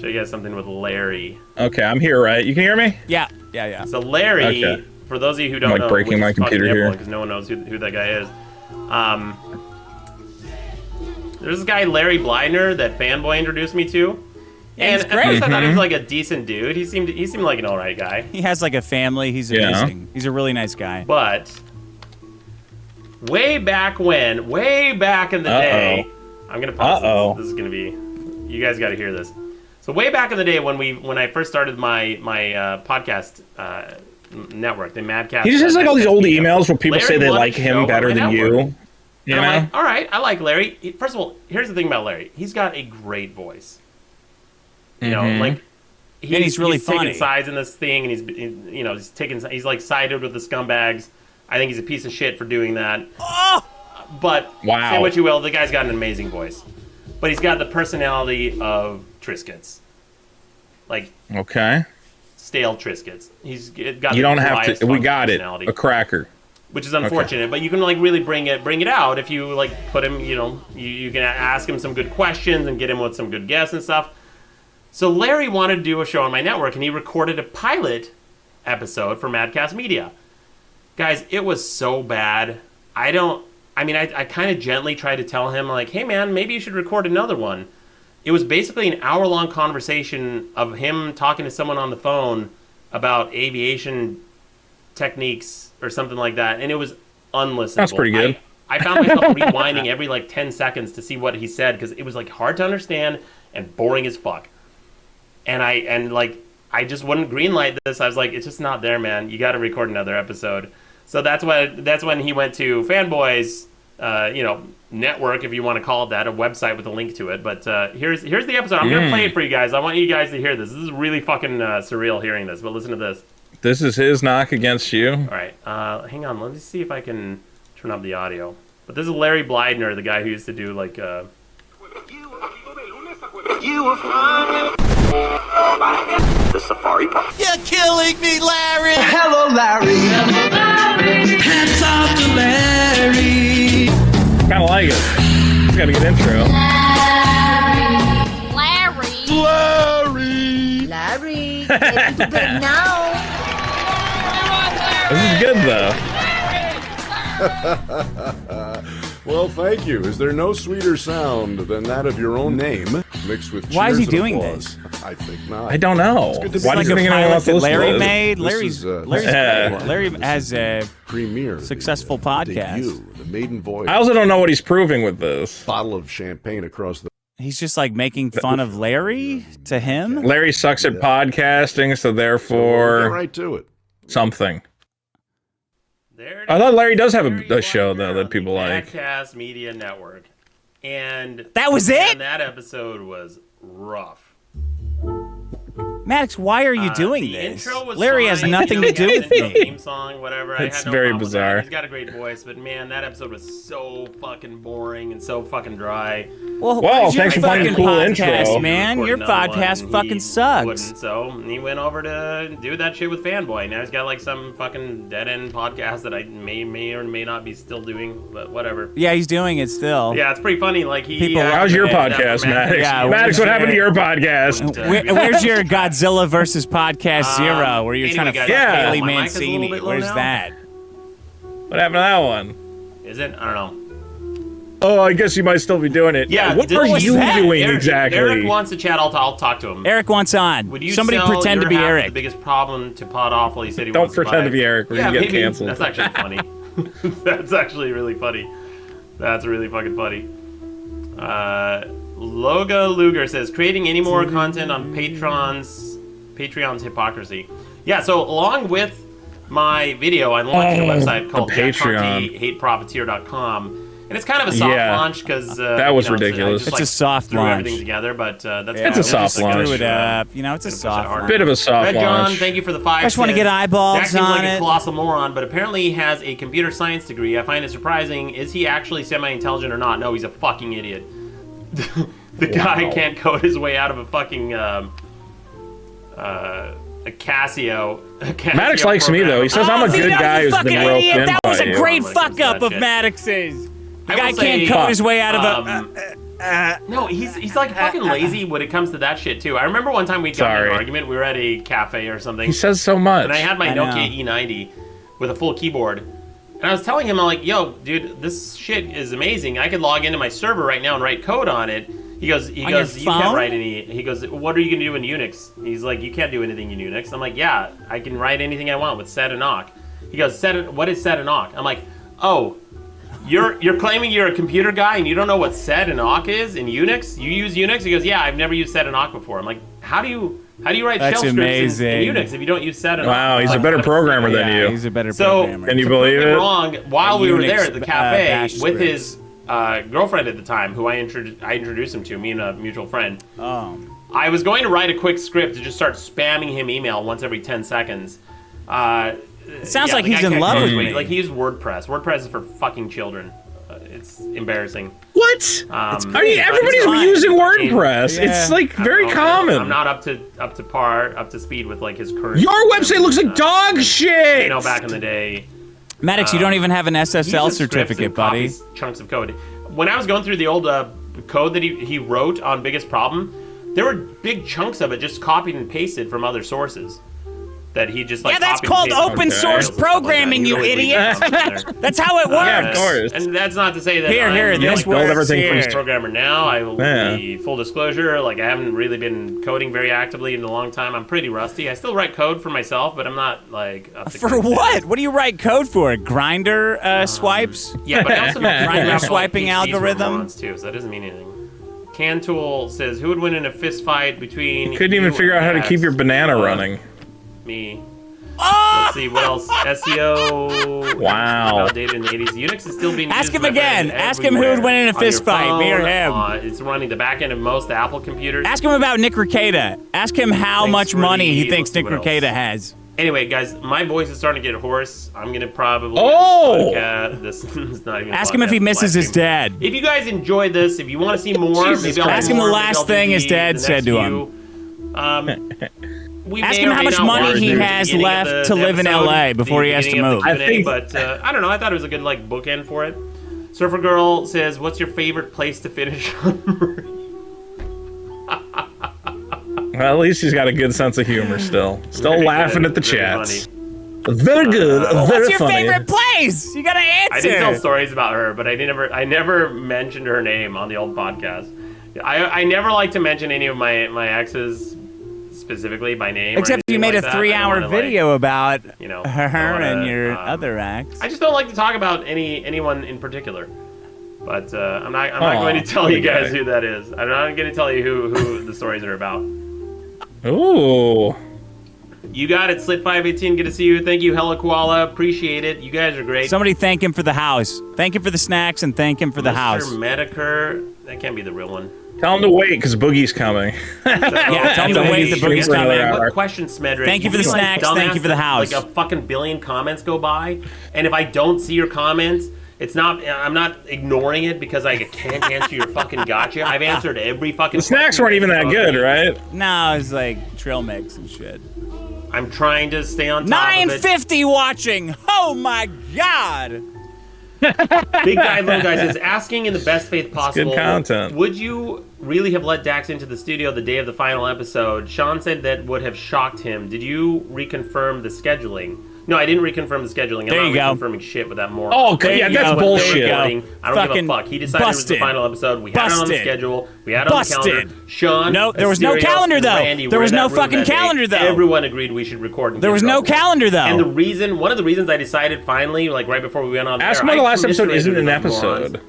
Show you guys something with Larry. Okay, I'm here, right? You can hear me? Yeah. So Larry, Okay. for those of you who don't I'm, like, know, breaking my computer here. because no one knows who that guy is. There's this guy Larry Blydner that Fanboy introduced me to, and he's at great. first I thought he was like a decent dude. He seemed like an alright guy, He has like a family. He's Yeah. amazing. He's a really nice guy. but way back in the day, I'm gonna pause this. This is gonna be, you guys got to hear this. So way back in the day when I first started my podcast network, the Madcast. He just has like all these old Media, emails where people Larry say they wanted like to show him on better my than network. you. You And I'm know? like, all right, I like Larry. First of all, here's the thing about Larry. He's got a great voice. You know, like he's really funny. taking sides in this thing, and he's like sided with the scumbags. I think he's a piece of shit for doing that. But Wow. say what you will, the guy's got an amazing voice. But he's got the personality of Triscuits. Like Okay. stale Triscuits. He's got You the don't have driest to. We fucking got it. personality, A cracker. which is unfortunate. But you can like really bring it out if you like put him. You can ask him some good questions and get him with some good guests and stuff. So Larry wanted to do a show on my network, and he recorded a pilot episode for Madcast Media. Guys, it was so bad. I kind of gently tried to tell him, like, hey, man, maybe you should record another one. It was basically an hour-long conversation of him talking to someone on the phone about aviation techniques or something like that, and it was unlistenable. That's pretty good. I found myself rewinding every, 10 seconds to see what he said, because it was, hard to understand and boring as fuck. And I just wouldn't greenlight this. I was like, it's just not there, man. You got to record another episode. So that's when he went to Fanboys, network, if you want to call it that, a website with a link to it. But here's the episode. I'm gonna play it for you guys. I want you guys to hear this. This is really fucking surreal hearing this. But listen to this. This is his knock against you. All right, hang on. Let me see if I can turn up the audio. But this is Larry Blydner, the guy who used to do the safari park. You're killing me, Larry. Hello, Larry. Hats off to Larry. Kind of like it. He's got a good intro. Larry. Larry. Ready to bed now. This is good though. Well, thank you. Is there no sweeter sound than that of your own name mixed with cheers Why is he and doing applause? this? I think not. I don't know. good to Why see do you you. think anyone wants to listen to Larry this? made. This Larry's is, Larry has a Premier successful podcast. debut, the maiden voyage. I also don't know what he's proving with this. Bottle of champagne across the. He's just like making fun of Larry to him. Larry sucks at podcasting, so Get therefore right to it. something. There it I is. thought Larry does have Larry a show Walker though on that people the like. Podcast Media Network, and That was man, it? that episode was rough. Maddox, why are you doing the this? intro was Larry has fine, nothing you to know, do the with intro me. Theme song, whatever. I It's had no very problem with that. bizarre. He's got a great voice, but man, that episode was so fucking boring and so fucking dry. Well, Well, where's your thanks for playing fucking the cool podcast, intro. man. Your Recorded another podcast one, fucking he sucks. wouldn't, so he went over to do that shit with Fanboy. Now he's got like some fucking dead end podcast that I may or may not be still doing, but whatever. Yeah, he's doing it still. Yeah, it's pretty funny. Like he. People- How's your that podcast, for Maddox? Yeah, Maddox, what where's happened to your- your podcast? Where's your Godzilla versus Podcast Zero, where you're anyway, trying to guys, fuck Yeah. Haley my mic is a little Mancini? bit low Where's now. that? What happened to that one? Is it? I don't know. Oh, I guess you might still be doing it. Yeah, What did- are what's you that? doing Eric, exactly? Eric wants to chat. I'll talk to him. Eric wants on. Would you Somebody sell pretend to your be half of Eric. The biggest problem to Pod Awful. He said he Don't wants pretend buy. to be Eric. We're Yeah, gonna get maybe. canceled. That's actually funny. That's actually really funny. That's really fucking funny. Loga Luger says, creating any more content on Patreon's hypocrisy. Yeah, so along with my video, I launched a website called Patreon. hateprofiteer.com. And it's kind of a soft Yeah. launch because That was ridiculous. It's a soft threw launch. everything together, but that's It's a soft launch. Screw it up. You know, it's a Gonna push it soft harder. launch. Bit of a soft Red John, launch. thank you for the 5. I just wanna says, get eyeballs Jack seems on like it. a colossal moron, but apparently he has a computer science degree. I find it surprising. Is he actually semi-intelligent or not? No, he's a fucking idiot. The guy can't code his way out of a fucking a Casio. Maddox likes me though. He says I'm a good guy who's been roped in That was by a you. great Oh my fuck God, up of shit. Maddox's. The I guy will can't say, code his way out of No, he's like fucking lazy when it comes to that shit too. I remember one time we got in Sorry. an argument. We were at a cafe or something. He says so much. And I had my I know. Nokia E90 with a full keyboard. And I was telling him, I'm like, yo, dude, this shit is amazing. I could log into my server right now and write code on it. He goes, your you phone? can't write any. He goes, what are you gonna do in Unix? He's like, you can't do anything in Unix. I'm like, yeah, I can write anything I want with set and awk. He goes, what is set and awk? I'm like, oh, you're claiming you're a computer guy and you don't know what set and awk is in Unix? You use Unix? He goes, yeah, I've never used set and awk before. I'm like, how do you write That's shell scripts in amazing. Unix if you don't use set and awk? Wow, he's a Like, better what programmer than Yeah, you. he's a better So- programmer. Can you to believe prove it? wrong, while we were there at the Unix, cafe bash with scripts. his girlfriend at the time, who I introduced him to, me and a mutual friend. I was going to write a quick script to just start spamming him email once every 10 seconds. It sounds like the guy he's in can't love code with his way- me. Like he used WordPress. WordPress is for fucking children. It's embarrassing. What? I mean, everybody's It's fine. using WordPress. Yeah. It's like very I don't know. common. I'm not up to speed with like his current. Your website looks like dog shit. You know, back in the day. Maddox, you don't even have an He SSL uses scripts certificate, and buddy. copies chunks of code. When I was going through the old code that he wrote on Biggest Problem, there were big chunks of it just copied and pasted from other sources. That he just like Yeah, that's copied and called pasted open from source tutorials and stuff like that. programming, He you really leaves idiot. it on there. That's how it works. Yeah, of course. And that's not to say that Here, I'm here, the this only build works everything here. from programmer now. I will Yeah. be full disclosure. Like I haven't really been coding very actively in a long time. I'm pretty rusty. I still write code for myself, but I'm not like up to For code what? standard. What do you write code for? Grinder swipes? Yeah, but I also know Grinder Grinder swiping algorithm? too, so that doesn't mean anything. Cantool says, "Who would win in a fist fight between?" Couldn't even you figure out how to and keep your banana running. Me. Let's see what else. SEO. Wow. Outdated in the 80s. Unix is still being Ask used him by again. friends Ask him who would everywhere. win in a On fist your fight, me or phone, him. It's running the back end of most Apple computers. Ask him about Nick Rekieta. Ask him how Thanks much for money he the- thinks let's see Nick what Rekieta else. has. Anyway, guys, my voice is starting to get hoarse. I'm gonna probably. Oh! This is not even. a Ask him if podcast, he misses live his stream. dad. If you guys enjoyed this, if you want to see more, Jesus maybe I'll Christ. do Ask him the more, last maybe I'll thing do his the dad next said to few. We Ask may him or how may much not money watch he the has beginning of left the to live in episode, LA before the he has to beginning of move. the I Q&A, think- but I don't know. I thought it was a good like bookend for it. Surfer Girl says, "What's your favorite place to finish?" Well, at least he's got a good sense of humor still. Still Very laughing good, at the very chats. funny. Very good. Very What's your funny. favorite place? You gotta answer. I did tell stories about her, but I never mentioned her name on the old podcast. I never like to mention any of my exes specifically by name. Except you made like a 3-hour video about her wanna, and your other ex. I just don't like to talk about anyone in particular. But I'm not going to tell you guys who that is. I'm not going to tell you who the stories are about. Ooh. You got it, Slit518. Good to see you. Thank you, Hella Koala. Appreciate it. You guys are great. Somebody thank him for the house. Thank him for the snacks and thank him for the house. Mr. Medicare. That can't be the real one. Tell him to wait, because Boogie's coming. Yeah, tell him to wait, the Boogie's coming. What question, Smedrick? Thank you for the snacks, thank you for the house. Like a fucking billion comments go by, and if I don't see your comments, I'm not ignoring it because I can't answer your fucking gotcha. I've answered every fucking. The snacks weren't even that good, right? No, it's like trail mix and shit. I'm trying to stay on top of it. 950 watching. Oh my god. Big guy, little guy says, asking in the best faith possible. Good content. Would you really have let Dax into the studio the day of the final episode? Shawn said that would have shocked him. Did you reconfirm the scheduling? No, I didn't reconfirm the scheduling. I'm not reconfirming shit with that more. Oh, okay, yeah, that's bullshit. I don't give a fuck. He decided it was the final episode. We had it on the schedule. We had it on the calendar. Shawn, no, there was no calendar though. Randy, there was no fucking calendar though. Everyone agreed we should record. There was no calendar though. And one of the reasons I decided finally, like right before we went on, Ask him why the last episode isn't an episode.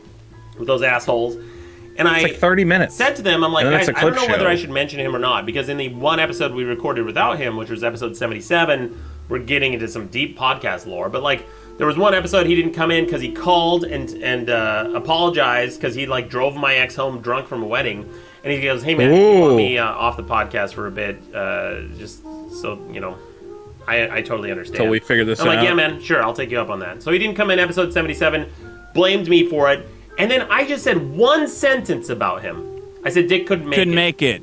With those assholes. And it's like 30 minutes. Said to them, I'm like, guys, I don't know show. whether I should mention him or not, because in the one episode we recorded without him, which was episode 77, we're getting into some deep podcast lore. But like, there was one episode he didn't come in because he called and apologized because he like drove my ex home drunk from a wedding, and he goes, "Hey man, you want me off the podcast for a bit, just so you know." I totally understand. Until we figure this out. I'm like, yeah, man, sure, I'll take you up on that. So he didn't come in episode 77, blamed me for it. And then I just said one sentence about him. I said Dick couldn't make it.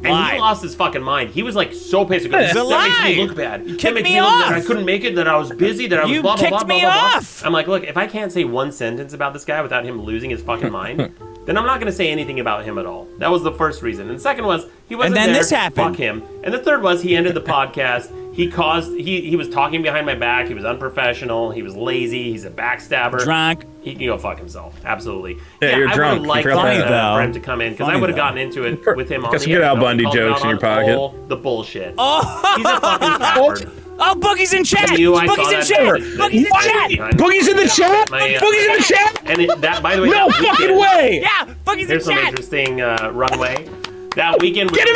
And he lost his fucking mind. He was like so pissed. That makes me look bad. You kicked me off. That I couldn't make it, that I was busy, that I was blah, blah, blah, blah, blah, blah. I'm like, look, if I can't say one sentence about this guy without him losing his fucking mind, then I'm not going to say anything about him at all. That was the first reason. And the second was, he wasn't there. And then this happened. Fuck him. And the third was, he ended the podcast. He was talking behind my back. He was unprofessional. He was lazy. He's a backstabber. Drunk. He can go fuck himself. Absolutely. Yeah, you're drunk. I would have liked for him to come in, because I would have gotten into it with him on the Got some good Al Bundy jokes in your pocket. The bullshit. Oh, he's a fucking coward. Oh, Boogie's in chat. Boogie's in chat. Boogie's in chat. Boogie's in the chat. Boogie's in the chat. And that, by the way, no fucking way. Yeah, Boogie's in chat. Here's some interesting runway. That weekend. Get him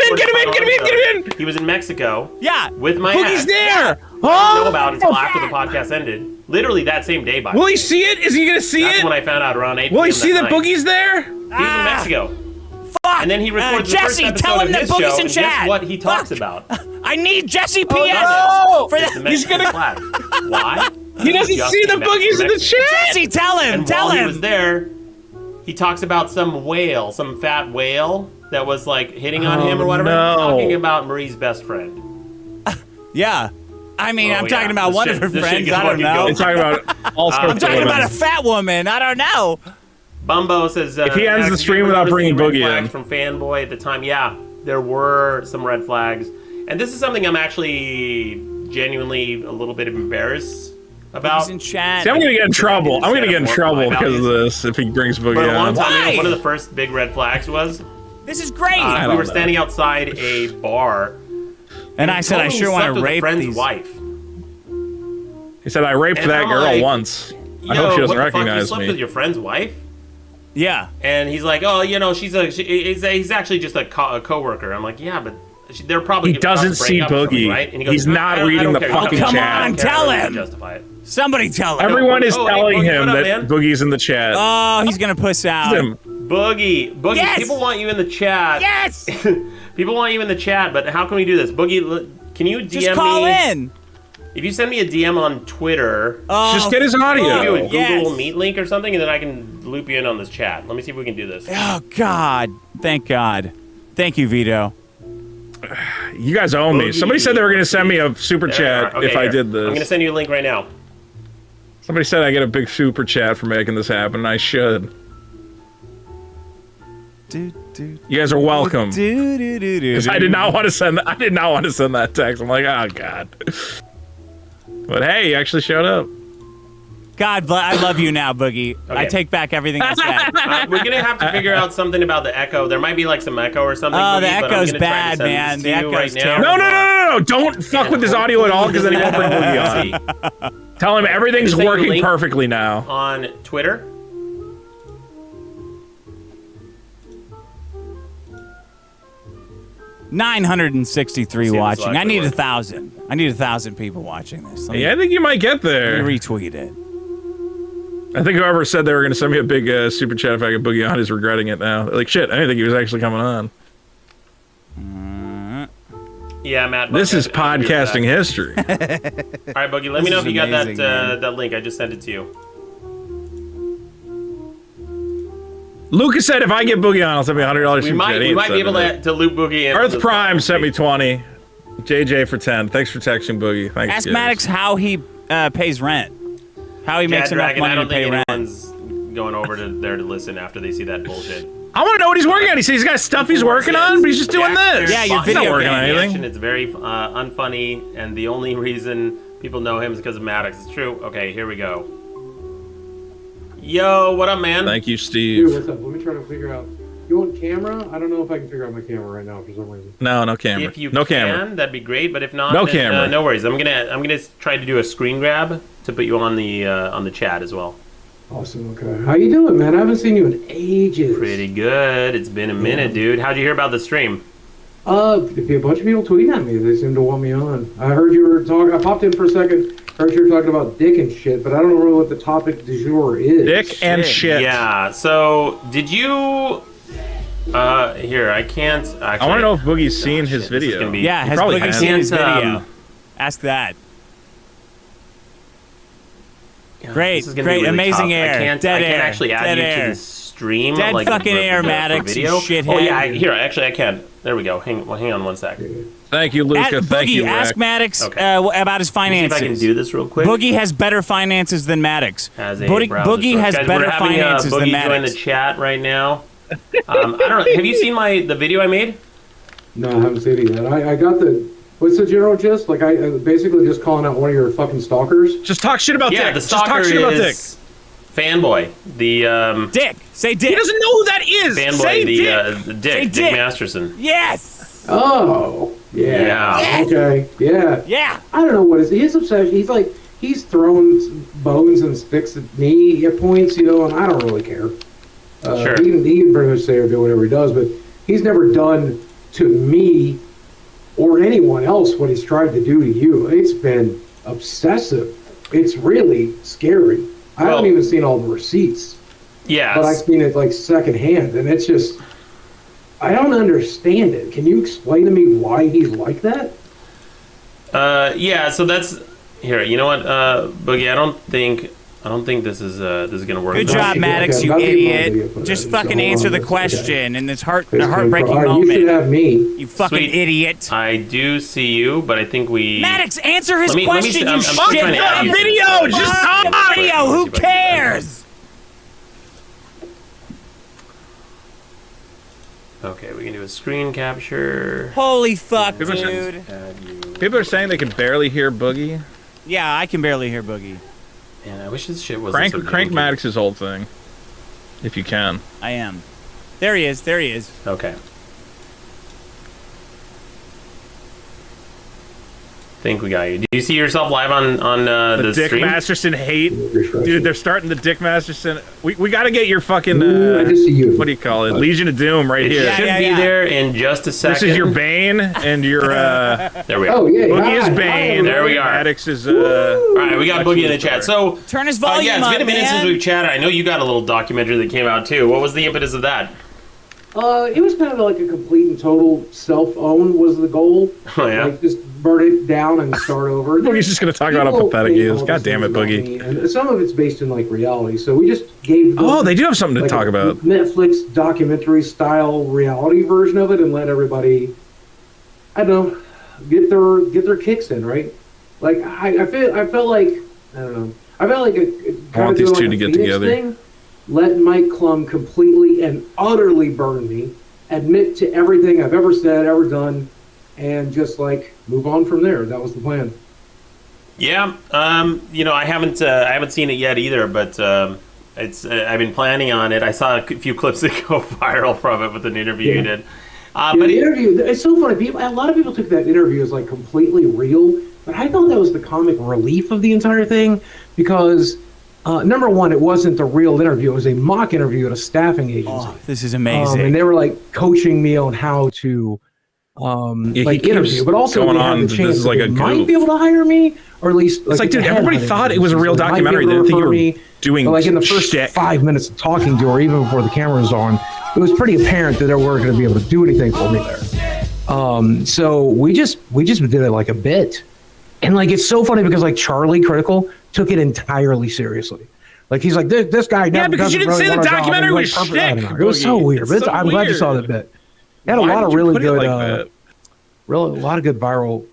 in. He was in Mexico. Yeah. With my Boogie's ex. there. I didn't know about it until after the podcast ended. Literally that same day, by the way. Will he see it? Is he going to see That's it? when I found out around 8 Will he see that night. Boogie's there? He was in Mexico. Fuck. And then he records the first Jesse, episode tell him of that his Boogie's show, in and chat. guess what he talks about? I need Jesse PS no! for that. He's gonna flag. Why? He doesn't see the Boogie's in the chat. Jesse, tell him. And Tell while him. he was there, he talks about some whale, some fat whale that was like hitting on him or whatever. No. Talking about Marie's best friend. Yeah. I mean, I'm talking about one of her friends. I don't know. They're talking about all sorts I'm talking about a fat woman. I don't know. Bumbo says, if he ends the stream without bringing Boogie in. From Fanboy at the time, yeah, there were some red flags. And this is something I'm actually genuinely a little bit embarrassed about. He's in chat. See, I'm going to get in trouble. I'm going to get in trouble because of this if he brings Boogie For a long on. time, one of the first big red flags was... This is great. We were standing outside a bar. And I said, I sure want to rape friend's these. wife. He said, I raped And that I'm girl like, once. I hope she doesn't recognize you slept me. with your friend's wife? Yeah. And he's like, oh, you know, he's actually just a coworker. I'm like, yeah, but they're probably... He doesn't see Boogie. Right? And he goes, He's not reading the fucking come chat. on, tell him. Justify it. Somebody tell him. Everyone is telling hey, him what up, that man? Boogie's in the chat. Oh, he's going to puss out. Boogie, Yes! people want you in the chat. Yes! People want you in the chat, but how can we do this? Boogie, can you DM Just call me? in. If you send me a DM on Twitter, just get his give you audio. a Google Meet link or something, and then I can loop you in on this chat. Let me see if we can do this. Oh, God. Thank God. Thank you, Vito. You guys owe me. Somebody said they were going to send me a super chat if I did this. I'm going to send you a link right now. Somebody said I get a big super chat for making this happen, and I should. You guys are welcome. Because I did not want to send. I did not want to send that text. I'm like, oh God. But hey, you actually showed up. God, I love you now, Boogie. Okay. I take back everything I said. We're gonna have to figure out something about the echo. There might be like some echo or something. Oh, the Boogie, but I'm echo's gonna try to bad, send man. this The to you echo's right now. terrible. No. Don't fuck with his audio at all, because then he won't bring Boogie on. Tell him everything's Just send you a working link perfectly now. On Twitter. $963 this watching. I actually need works. 1,000. I need 1,000 people watching this. Let me, Yeah, I think you might get there. let me retweet it. I think whoever said they were going to send me a big super chat if I could Boogie on is regretting it now. Like, shit, I didn't think he was actually coming on. Yeah, Matt. This Boogie, is I agree with that. podcasting history. All right, Boogie. Let me This know is if you got amazing, man. that link. I just sent it to you. Lucas said if I get Boogie on, I'll send me $100 We super might chat. He we ain't might be able sending it. to loop Boogie in. Earth Prime sent me 20. JJ for 10. Thanks for texting Boogie. Thanks, Ask guys. Maddox how he pays rent. How he makes Chad enough Dragon, I money to don't pay think rent. anyone's going over to there to listen after they see that bullshit. I want to know what he's working on. He says he's got stuff he's working on, but he's just doing this. Yeah, your He's not video working on game. anything. It's very unfunny, and the only reason people know him is because of Maddox. It's true. Okay, here we go. Yo, what up, man? Thank you, Dude, Steve. what's up? Let me try to figure out. You want camera? I don't know if I can figure out my camera right now for some reason. No camera. If you no can, camera. that'd be great. But if not, No then, camera. no worries. I'm gonna try to do a screen grab to put you on the chat as well. Awesome. Okay. How you doing, man? I haven't seen you in ages. Pretty good. It's been a minute, dude. How'd you hear about the stream? A bunch of people tweeting at me. They seem to want me on. I heard you were talking. I popped in for a second. Heard you were talking about dick and shit, but I don't know really what the topic du jour is. Dick and shit. Yeah. So did you? Here I can't. Actually, I want to know if Boogie's seen his shit, this is video. gonna be- Yeah, He has probably Boogie has. seen his Can't, video? Ask that. Great, This is gonna be great, really amazing tough. air. I can't Dead air. actually add Dead you air. to the stream. Dead like, fucking air, for Maddox, you video. shithead. Oh yeah, here actually I can. There we go. Hang on one sec. Thank you, Luca. Thank Boogie, you, ask Rack. Maddox Okay. about his See if I can finances. do this real quick. Boogie has better finances than Maddox. Has a Boogie, browser Boogie source. has Guys, better we're having, finances Boogie than join Maddox. the chat right now. I don't know. Have you seen the video I made? No, I haven't seen it yet. I got the. What's the general gist? Like, I basically just calling out one of your fucking stalkers. Just talk shit about Yeah, Dick. the Just talk stalker shit about Dick. is Fanboy. The Dick. Say Dick. He doesn't know who that is. Fanboy. Say The Dick. Dick. Say Dick Dick. Masterson. Yes. Oh, yeah. Yeah. Okay, yeah. Yeah. I don't know what his obsession. He's throwing bones and sticks at me at points, you know, and I don't really care. Sure. He can pretty much say or do whatever he does, but he's never done to me or anyone else what he's tried to do to you. It's been obsessive. It's really scary. I Well- haven't even seen all the receipts, Yeah. but I've seen it like secondhand, and it's just, I don't understand it. Can you explain to me why he's like that? Yeah. So that's here. You know what, Boogie? I don't think this is gonna work. Good No, job, okay, Maddox, okay, you I'll give you my idiot. video for that. Just So fucking hold answer on, the okay. question in this You heartbreaking should moment. have me. You fucking Sweet. idiot. I do see you, but I think we. Maddox, answer his Let me question, see- you I'm shit. trying to add you to video, this. just Fuck talk. the video, who cares? Okay, we can do a screen capture. Holy fuck, Give us a- dude. Add you. People are saying they can barely hear Boogie. Yeah, I can barely hear Boogie. Man, I wish this shit wasn't so Crank janky. Maddox's old thing, if you can. I am. There he is. There he is. Okay. Think we got you. Do you see yourself live on The the Dick stream? Masterson hate. Refresh Dude, it. they're starting the Dick Masterson. We got to get your fucking, Ooh, I just see you. what do you call it? Legion of Doom right It here. Yeah, should yeah, be yeah. there in just a second. This is your Bane, and your, There we Oh are. yeah, Boogie is hi, Bane. hi, There we are. Maddox is, All right, we got Boogie in the chat. So, Turn his volume yeah, it's been a up, minute man. since we've chatted. I know you got a little documentary that came out too. What was the impetus of that? It was kind of like a complete and total self-own was the goal. Oh yeah. Like just burn it down and start over. Boogie's just going to talk about how People pathetic he think is. all God these damn it, things about Boogie. me, and some of it's based in like reality. So we just gave them, Oh, they do have something to like, talk a about. Netflix documentary style reality version of it and let everybody, I don't know, get their kicks in, right? Like I felt like I don't know. I felt like a I want these two to get together. Thing. Let Mike Klum completely and utterly burn me, admit to everything I've ever said, ever done, and just like move on from there. That was the plan. Yeah, I haven't seen it yet either, but I've been planning on it. I saw a few clips that go viral from it with an interview you did. But the interview, it's so funny. A lot of people took that interview as like completely real, but I thought that was the comic relief of the entire thing because number one, it wasn't the real interview; it was a mock interview at a staffing agency. Oh, this is amazing. And they were like coaching me on how to interview, but also they had the chance that they might be able to hire me, or at least it's like, dude, everybody thought it was a real documentary. They didn't think you were doing. But like in the first 5 minutes of talking to her, even before the camera was on, it was pretty apparent that they weren't going to be able to do anything for me there. So we just did it like a bit, and like it's so funny because like Charlie Critical took it entirely seriously. Like he's like this guy. Yeah, because you didn't say the documentary was shit. It was so weird. But I'm glad you saw that bit. It had a lot of really good, a lot of good viral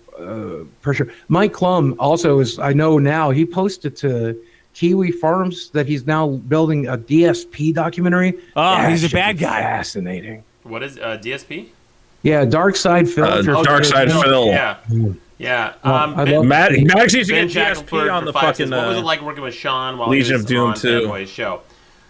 pressure. Mike Klum also is. I know now he posted to Kiwi Farms that he's now building a DSP documentary. Oh, he's a bad guy. Fascinating. What is DSP? Yeah, Dark Side Phil. Dark Side Phil. Yeah. Maddox used to get DSP on the fucking. What was it like working with Shawn while Legion he was of Doom on too. Fanboy's show?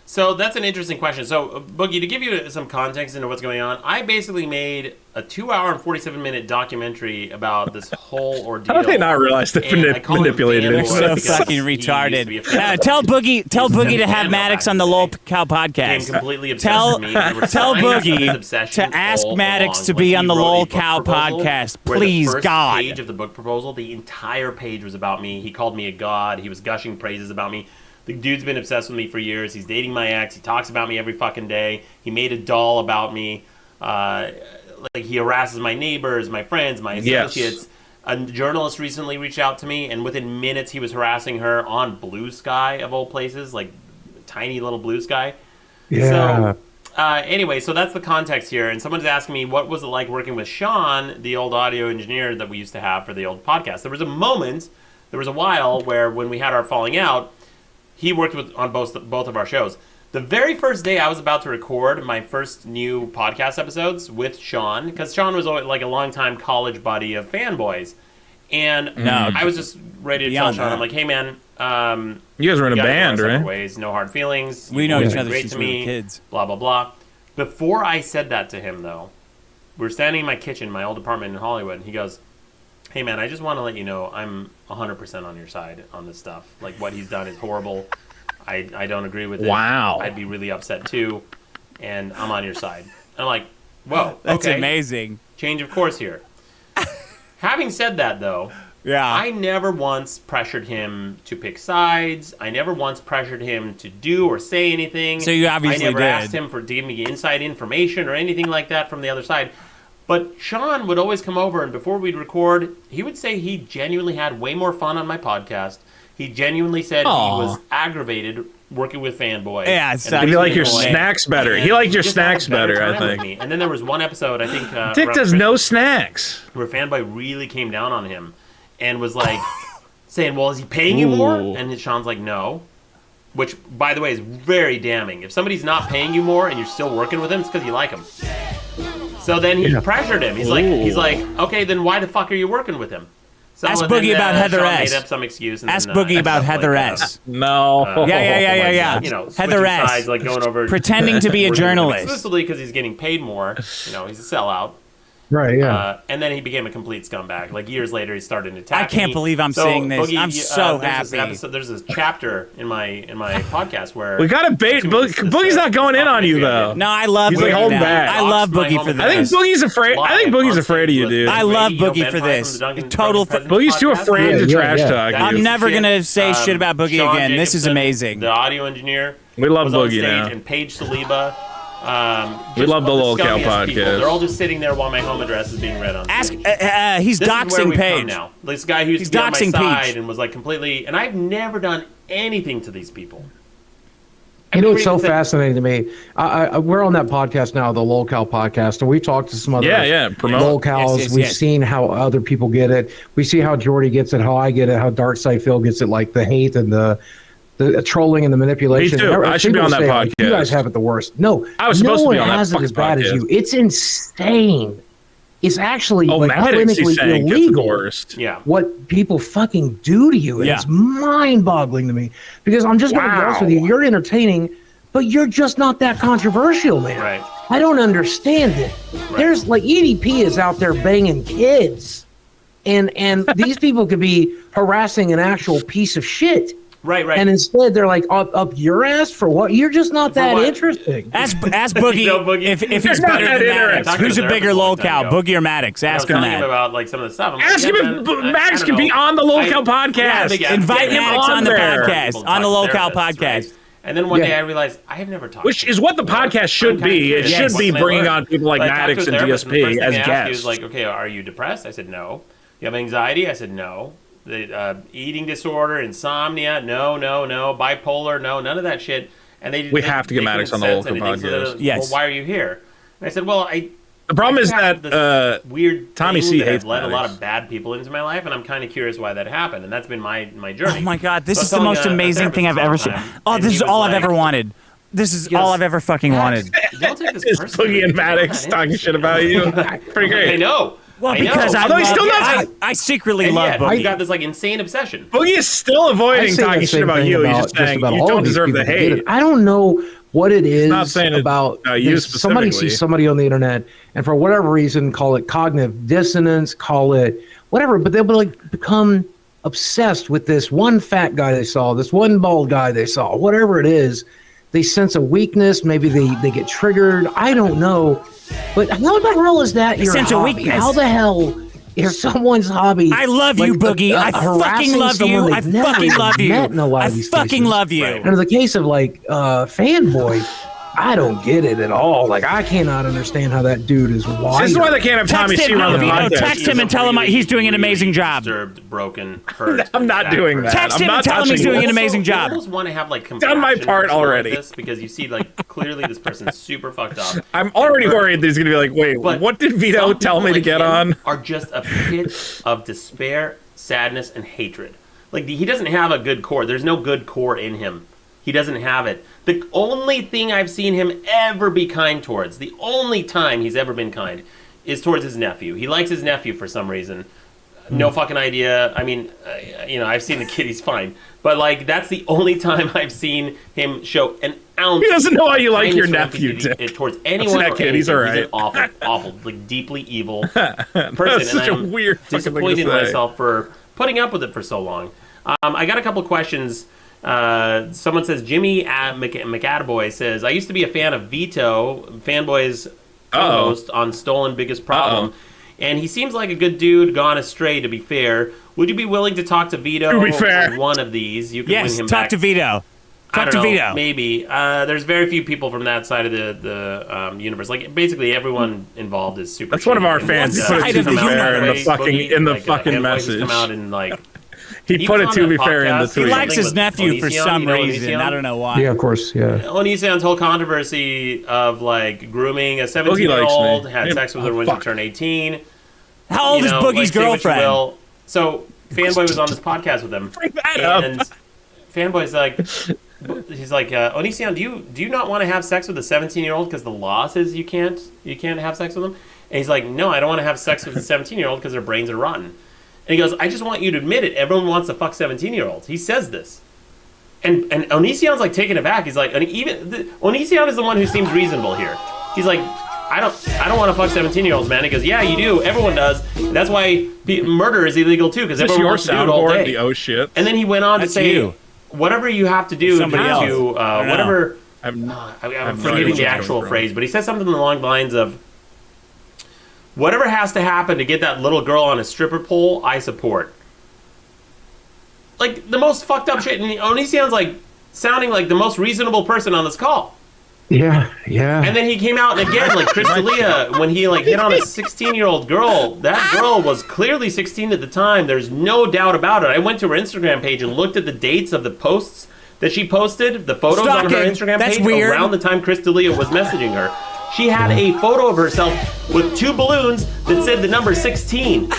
So that's an interesting question. So, Boogie, to give you some context into what's going on, I basically made a 2-hour and 47-minute documentary about this whole ordeal. How did they not realize they manipulated it? So fucking retarded. Tell Boogie to have Maddox on the Lol Cow podcast. Completely obsessed with me. Tell Boogie to ask Maddox to be on the Lol Cow podcast, please, God. The page of the book proposal, the entire page was about me. He called me a god. He was gushing praises about me. The dude's been obsessed with me for years. He's dating my ex. He talks about me every fucking day. He made a doll about me. He harasses my neighbors, my friends, my associates. Yes. A journalist recently reached out to me, and within minutes he was harassing her on Blue Sky, of all places, like tiny little Blue Sky. Yeah. So, anyway, so that's the context here. And someone's asking me, what was it like working with Shawn, the old audio engineer that we used to have for the old podcast? There was a while where when we had our falling out, he worked on both of our shows. The very first day I was about to record my first new podcast episodes with Shawn, because Shawn was like a longtime college buddy of Fanboys, and I was just ready to tell Shawn, I'm like, hey man, you guys were in a band, right? Ways, no hard feelings. We know each other great since to we me, were kids. Blah blah blah. Before I said that to him, though, we were standing in my kitchen, my old apartment in Hollywood, and he goes, hey man, I just want to let you know I'm 100% on your side on this stuff. Like, what he's done is horrible. I don't agree with it. Wow. I'd be really upset too, and I'm on your side. I'm like, whoa, that's okay. Amazing. Change of course here. Having said that, though, I never once pressured him to pick sides. I never once pressured him to do or say anything. So you obviously I never did. asked him to give me inside information or anything like that from the other side. But Shawn would always come over, and before we'd record, he would say he genuinely had way more fun on my podcast. He genuinely said he was aggravated working with Fanboy. Yeah, he liked your snacks better. He liked your snacks better, I think. And then there was one episode, I think... Dick does no snacks. Where Fanboy really came down on him and was like, saying, well, is he paying you more? And Shawn's like, no. Which, by the way, is very damning. If somebody's not paying you more and you're still working with him, it's because you like him. So then he pressured him. He's like, okay, then why the fuck are you working with him? So ask Boogie about Heather Shawn S. Made up some excuse. And ask Boogie about Heather S. No. Yeah. You know, Heather S. Sides, like going over, pretending to be a journalist. Exclusively because he's getting paid more. You know, he's a sellout. Right, yeah. And then he became a complete scumbag. Like years later, he started attacking. I can't believe I'm saying this. Boogie, I'm so happy. There's this chapter in my podcast where we gotta bait. Boogie's not going in on you though. No, I love. He's Boogie like holding back. I love Boogie for this. I think Boogie's afraid. Of you, dude. I love Boogie for this. Total. Boogie's too afraid to trash talk. I'm never gonna say shit about Boogie again. This is amazing. The audio engineer. We love Boogie now. And Paige Saliba. We love the Lol Cow podcast. People. They're all just sitting there while my home address is being read on. He's doxing Paige now. This guy who used to be on my side and was like completely. And I've never done anything to these people. You know, it's so fascinating to me. We're on that podcast now, the Lol Cow podcast, and we talked to some other Lol Cows. Yes, We've seen how other people get it. We see how Jordy gets it, how I get it, how Dark Side Phil gets it, like the hate and the trolling and the manipulation. Me too. I should be on that podcast. You guys have it the worst. No, I was supposed to be on that has it as bad as you. It's insane. is actually Maddox, he's clinically saying, gets illegal. the worst. Yeah. What people fucking do to you. And Yeah. it's mind-boggling to me. Because I'm just going to be honest with you, you're entertaining, but you're just not that controversial, man. Right. I don't understand it. There's like EDP is out there banging kids. And these people could be harassing an actual piece of shit. Right. And instead, they're like, up your ass for what? You're just not that what? interesting. Ask Boogie, You know, Boogie. if he's You're not better that than Maddox. interesting. Who's a Talking to bigger the therapist a long locale, time Boogie or Maddox? I Ask was him telling him that. about like some of the stuff. I'm like, Ask him yeah, if man, Maddox I can don't be know. on the Locale Yeah, podcast. big ass Invite get him Maddox on the there. podcast, People on the talk Locale therapists, podcast. right? And then one Yeah. day I realized I have never talked. Which to is what the podcast should be. It should be bringing on people like Maddox and DSP as He was guests. like, okay, are you depressed? I said, no. You have anxiety? I said, no. The eating disorder, insomnia? No. Bipolar? No, none of that shit. And We have to get Maddox on the Locale podcast. Yes. Well, why are you here? And I said, well, The problem is have that this weird Tommy thing C that hates has led a lot Maddox. of bad people into my life, and I'm kind of curious why that happened. And that's been my journey. Oh my God, this So I is was the telling most a amazing thing I've therapist ever one seen. time, Oh, and this he is was all I've like, ever wanted. This is goes, all I've ever fucking wanted. Don't take this is personally. Boogie and Maddox talking shit about you. Pretty great. I know. Well, I know. because Although he's still I secretly And love yet, Boogie. you got this like insane obsession. Boogie is still I avoiding say talking that shit same about thing you. He's about just saying about you all don't these deserve the people that did hate. it. I don't know what it is not saying it about you somebody specifically. sees somebody on the internet and for whatever reason call it cognitive dissonance, call it whatever, but they'll be like become obsessed with this one fat guy they saw, this one bald guy they saw, whatever it is. They sense a weakness, maybe they get triggered. I don't know. But how the hell is that your sense a hobby? weakness. How the hell is someone's hobby? I love you, Boogie. I fucking harassing love you. someone I they've never fucking love you. met in a lot I of these fucking cases. love you. And in the case of like Fanboy, I don't get it at all. Like I cannot understand how that dude is wild. This is why they can't have Tommy Text C him, on the Vito, podcast. text him and tell him he's doing an amazing job. Disturbed, broken, hurt. I'm not doing that. Text I'm him not and tell him he's touching doing you. an amazing You job. almost want to have like Done my compassion part for someone already. like this because you see like clearly this person's super fucked up. I'm already worried that he's going to be like, wait, But what did Vito some tell me people to like get him on? Are just a pit of despair, sadness, and hatred. Like he doesn't have a good core. There's no good core in him. He doesn't have it. The only thing I've seen him ever be kind towards, the only time he's ever been kind, is towards his nephew. He likes his nephew for some reason. No fucking idea. I mean, I've seen the kid. He's fine. But, like, that's the only time I've seen him show an ounce. He doesn't know how you like your kindness or nephew, empathy Dick. towards anyone that or kid. He's anything. all right. He's an awful, like, deeply evil person. That's such and a I'm weird fucking thing to disappointed in say. myself for putting up with it for so long. I got a couple questions. Someone says, Jimmy McAttaboy says, I used to be a fan of Vito, Fanboy's co-host on Stolen Biggest Problem. And he seems like a good dude, gone astray, to be fair. Would you be willing to talk to Vito To be fair. on one of these? You can Yes, win him talk back. to Vito. I Talk don't to know, Vito. maybe. There's very few people from that side of the universe. Like, basically everyone involved is super That's one of our shitty. fans. He And, put side it of to the be fair in the Boogie, fucking Fanboy message. just come out and, like... He put it was to on be the fair in the podcast. He tweet. likes his with nephew for Onision, some you know reason. Onision? I don't know why. Yeah, of course, yeah. Onision's whole controversy of, like, grooming a Boogie 17-year-old, likes me. had sex with her when she fuck. turned 18. How old You is know, Boogie's like, say what you girlfriend? will. So, Fanboy was on this podcast with him. Bring that up. And Fanboy's like... He's like, Onision, do you not want to have sex with a 17-year-old because the law says you can't have sex with them? And he's like, no, I don't want to have sex with a 17-year-old because their brains are rotten. And he goes, I just want you to admit it. Everyone wants to fuck 17-year-olds. He says this. And Onision's like taken aback. He's like, Onision is the one who seems reasonable here. He's like, I don't want to fuck 17-year-olds, man. He goes, yeah, you do. Everyone does. And that's why murder is illegal too, because Is this everyone your wants to do it all soundboard? day. The oh shit. And then he went on That's to say, you. whatever you have to do Somebody to else. I don't know. whatever. I'm I'm no idea forgetting what the you're actual coming phrase, but he said something along the lines of, whatever has to happen to get that little girl on a stripper pole, I support. Like, the most fucked up shit. And Onision's like, sounding like the most reasonable person on this call. Yeah, yeah. And then he came out and again, like Chris D'Elia, when he like hit on a 16-year-old girl, that girl was clearly 16 at the time. There's no doubt about it. I went to her Instagram page and looked at the dates of the posts that she posted, the photos on her Stalking. Instagram That's page weird. around the time Chris D'Elia was messaging her. She had a photo of herself with 2 balloons that said the number 16.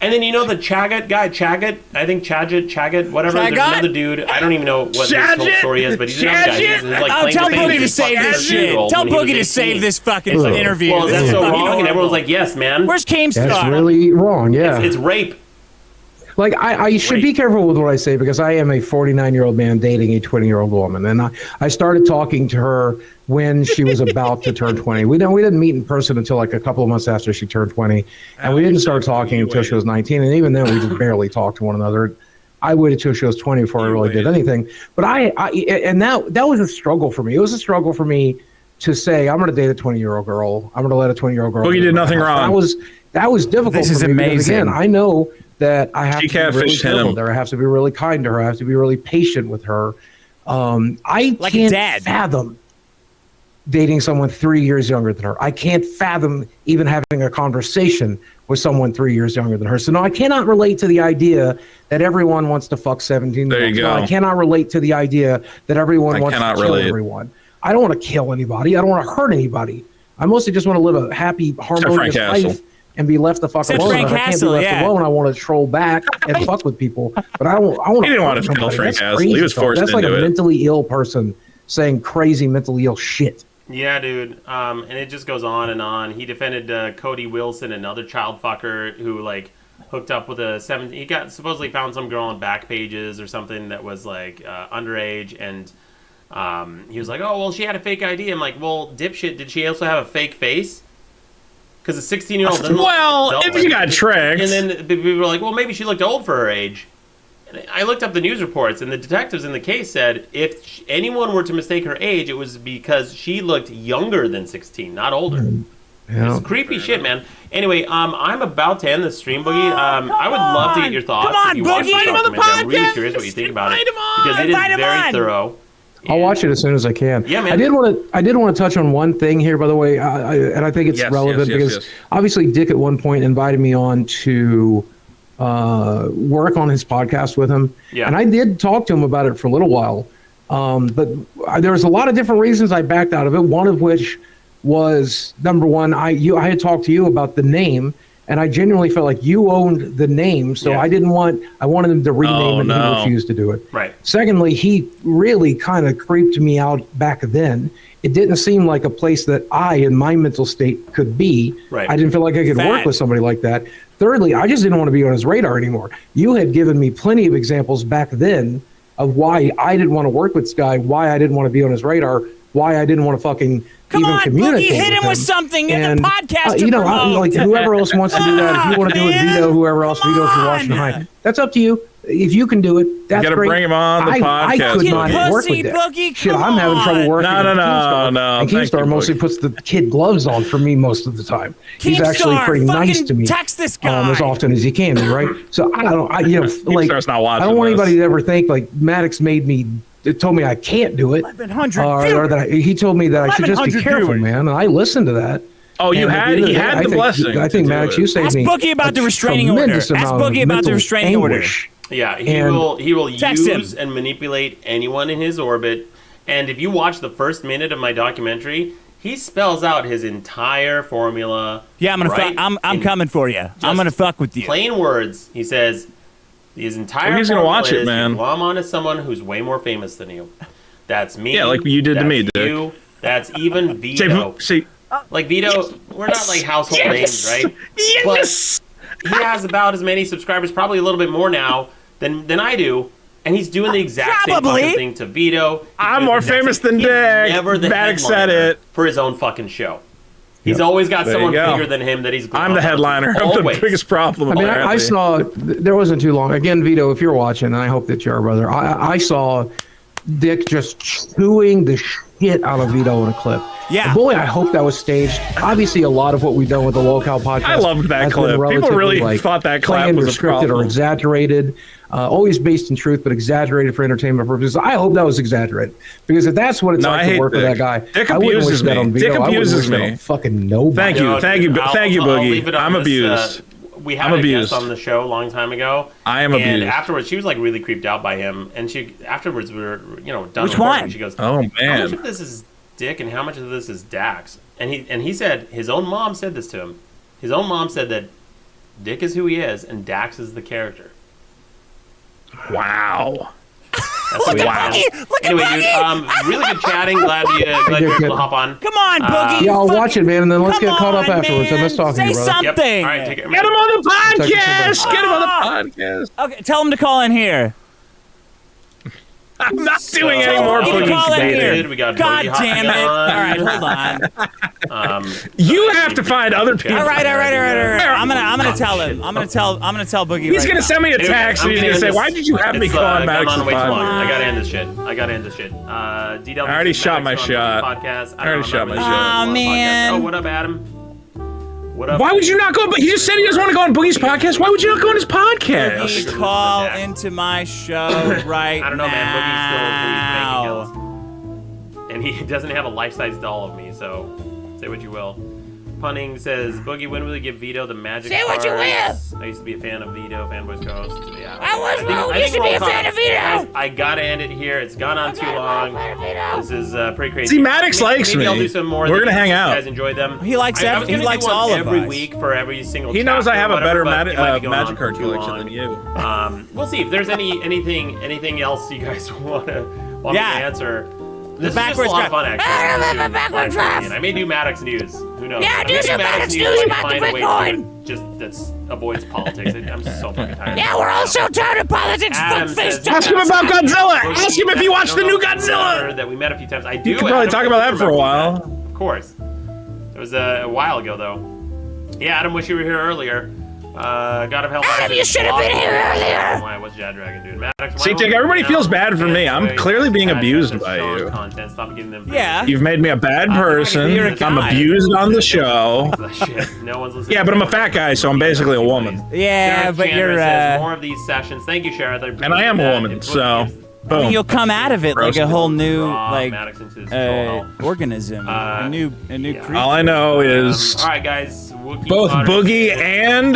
And then you know the Chagat guy, Chagat, I think Chagat, whatever. There's another dude. I don't even know what his whole story is, but he's another guy. He's like tell Boogie to save this shit. Tell Boogie to save this fucking interview. Well, that's so wrong, and everyone's like, yes, man. Where's Keemstar? That's really wrong, yeah. It's rape. Like, I should be careful with what I say because I am a 49-year-old man dating a 20-year-old woman. And I started talking to her when she was about to turn 20. We didn't meet in person until like a couple of months after she turned 20. And we didn't start talking until she was 19. And even then, we just barely talked to one another. I waited till she was 20 before I really did anything. But that was a struggle for me. It was a struggle for me to say, I'm going to date a 20-year-old girl. I'm going to let a 20-year-old girl. Boogie did nothing wrong. That was difficult This is for me amazing. because, again, I know that I have to be really catfished careful him. there. I have to be really kind to her. I have to be really patient with her. I Like can't dad. fathom dating someone 3 years younger than her. I can't fathom even having a conversation with someone 3 years younger than her. So no, I cannot relate to the idea that everyone wants to fuck 17. There you go. No, I cannot relate to the idea that everyone wants to cannot kill relate. everyone. I don't want to kill anybody. I don't want to hurt anybody. I mostly just want to live a happy, harmonious Frank life Castle. and be left the fuck Except alone. Frank If I can't Castle, be left yeah. alone, I want to troll back and fuck with people. But I don't. I want. He didn't want to kill Frank Castle. He was forced That's like into a it. mentally ill person saying crazy mentally ill shit. Yeah, dude. And it just goes on and on. He defended Cody Wilson, another child fucker who like hooked up with a 17. He got supposedly found some girl on Backpages or something that was like underage, and he was like, "Oh, well, she had a fake ID." I'm like, "Well, dipshit, did she also have a fake face?" Because a 16-year-old. Well, if you got tricked. And then people were like, "Well, maybe she looked old for her age." And I looked up the news reports, and the detectives in the case said if anyone were to mistake her age, it was because she looked younger than 16, not older. Yeah. It's creepy shit, man. Anyway, I'm about to end the stream, Boogie. I would love to get your thoughts. Come on, if you watch Boogie. the Invite him on the documentary. I'm really podcast. curious what you think about it Invite him on. because it is Invite him very on. thorough. I'll watch it as soon as I can. Yeah, man. I did want to touch on one thing here, by the way, and I think it's relevant because obviously Dick at one point invited me on to work on his podcast with him, and I did talk to him about it for a little while. But there was a lot of different reasons I backed out of it. One of which was number one, I had talked to you about the name. And I genuinely felt like you owned the name, so I wanted him to rename it, and he refused to do it. Right. Secondly, he really kind of creeped me out back then. It didn't seem like a place that I, in my mental state, could be. Right. I didn't feel like I could work with somebody like that. Thirdly, I just didn't want to be on his radar anymore. You had given me plenty of examples back then of why I didn't want to work with this guy, why I didn't want to be on his radar, why I didn't want to fucking Come even on, communicate Boogie, hit him him. with something in And, the podcast. you know, like whoever else wants to do that, if you want to do it, man. Vito, whoever else, Vito, if you're watching high, that's up to you. If you can do it, that's gotta great. bring him on the I podcast, could not Boogie. work with Pussy, that. Boogie, Shit, come I'm having trouble on. working. No, with Keemstar. no. And Thank Keemstar you, mostly Boogie. puts the kid gloves on for me most of the time. He's actually Keemstar, pretty nice fucking to me. text this guy. As often as he can be, right? So I don't, like, Keemstar's not watching I don't want this. anybody to ever think like Maddox told me I can't do it, 1100 or that he told me that I should just be 1100 careful, viewers. man. And I listened to that. Oh, And at the end of he the had day, the blessing. I think to Maddox, do you it. saved Ask me. Boogie about the a restraining order. tremendous Ask amount of Boogie about the mental restraining order. anguish. Yeah, he And- will Text use him. and manipulate anyone in his orbit. And if you watch the first minute of my documentary, he spells out his entire formula. Yeah, I'm gonna right I'm in coming for you. I'm gonna fuck with you. plain words. He says his entire He's gonna formula watch it, is man. you glom onto someone who's way more famous than you. That's me. Yeah, like you did to that's me, Dick. you, that's even Vito. See, Like Vito, we're not like household names, right? yes. But he has about as many subscribers, probably a little bit more now than I do, and he's doing the exact same Probably. fucking thing to Vito. He's I'm doing more the exact famous same- than he's Dick. Never the Maddox said headliner it. for his own fucking show. He's always got There you someone go. bigger than him that he's. I'm the headliner of the Always. biggest problem. I mean, I apparently. saw, there wasn't too long. Again, Vito, if you're watching, and I hope that you are, brother, I saw Dick just chewing the shit out of Vito in a clip. Yeah. Boy, I hope that was staged. Obviously, a lot of what we've done with the Locale podcast. I loved that has been clip. People relatively, really thought that clap planned was or a scripted or problem. exaggerated. Always based in truth, but exaggerated for entertainment purposes. I hope that was exaggerated. Because if that's what it's No, I like to hate work with Dick. that guy, Dick I wouldn't wish abuses that me. on Vito. Dick I wouldn't abuses wish that me. on fucking nobody. Thank you, I'll Boogie. leave it on I'm this, abused. We had I'm a abused. guest on the show a long time ago. I am and abused. afterwards, she was like really creeped out by him, and she afterwards we were done. Which recording, one? She goes, Oh, how man. much of this is Dick and how much of this is Dax? And he said his own mom said this to him. His own mom said that Dick is who he is, and Dax is the character. Wow. That's what we have. Anyway, dude, really good chatting. Glad you're able to hop on. Come on, Boogie. Yeah, I'll watch it, man, and then let's get caught up afterwards. Man. I miss talking to Say you, brother. something. Yep. All right, take it. Get him on the podcast. Get him on the podcast. Okay, tell him to call in here. I'm not doing any more Call in Boogie here. We got God Boogie damn it. hopping All right, hold on. You have to find other people. All right. I'm gonna tell him. I'm gonna tell Boogie. He's gonna send me a text and he's gonna say, "Why did you have me call on Maddox's podcast?" I gotta end this shit. DW. I already shot my shot. Podcast. I already shot my shot. Oh man. Oh, what up, Adam? What up? Why would you not go? But he just said he doesn't want to go on Boogie's podcast. Why would you not go on his podcast? Boogie, call into my show right now. I don't know, man. Boogie's still who he's banking and he doesn't have a life-size doll of me, so say what you will. Punning says, Boogie, when will you give Vito the magic Say what you cards? I used to be a fan of Vito, Fanboys Ghost. Yeah, I used to be a fan of Vito. Guys, I gotta end it here. It's gone on too long. This is pretty crazy. See, Maddox likes maybe me. I'll do some more. We're gonna hang out. You guys enjoyed them. He likes I was he gonna likes do one all of every us. week for every single. He knows I have a better magic magic card collection than you. We'll see if there's anything else you guys want me to answer. This is just a lot of fun, actually. Backwards draft. I may do Maddox News. Who knows? Yeah, I do may some Maddox News about the find a way Bitcoin. to just that avoids politics. I'm just so fucking tired. Yeah, we're all so tired of politics. Adam Fuckface. says- Ask him about Godzilla. Ask him if he watched the new Godzilla. That we met a few times. I do. You could probably talk about that for a while. Of course. It was a while ago, though. Yeah, Adam, wish you were here earlier. God of Hell. Adam, you should have been here earlier. Why? What's Jad Dragon doing? Maddox, See, Dick, everybody feels bad for me. I'm clearly being abused by you. Content. Stop giving them. Yeah. You've made me a bad person. you're a I'm guy. abused on the show. Shit. No one's listening. Yeah, but I'm a fat guy, so I'm basically a woman. Yeah, Sheriff but Chandra you're says, more of these sessions. Thank you, Sheriff. And I am a woman, so boom. you'll come out of it like a whole new Maddox into his organism, a new creature. All I know is all right, guys. We'll keep both on- Boogie and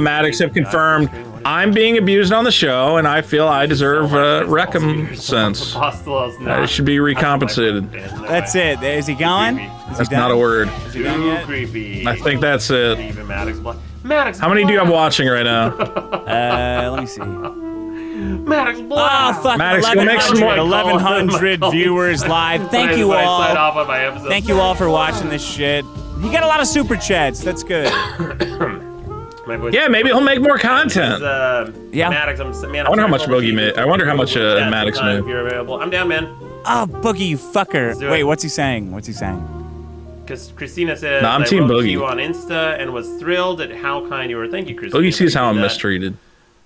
Maddox have confirmed I'm being abused on the show, and I feel I deserve recompense. I should be recompensated. That's it. Is he going? That's not a word. Is he done yet? Creepy. I think that's it. Even Maddox Black. Maddox. How many do you have watching right now? Let me see. Maddox Oh, Black. fuck. Maddox, go make some more. 1,100 viewers live. Thank you all. Thank you all for watching this shit. You got a lot of super chats. That's good. Yeah, maybe he'll make more content. Yeah. Maddox, man, I wonder how much Boogie made. I wonder how much Maddox If made. you're available, I'm down, man. Oh, Boogie, you fucker. do Wait, it. what's he saying? What's he saying? Because Christina says, Nah, I'm I Team wrote to Boogie. you on Insta and was thrilled at how kind you were. Thank you, Christina. Boogie sees how I'm Appreciate that. mistreated.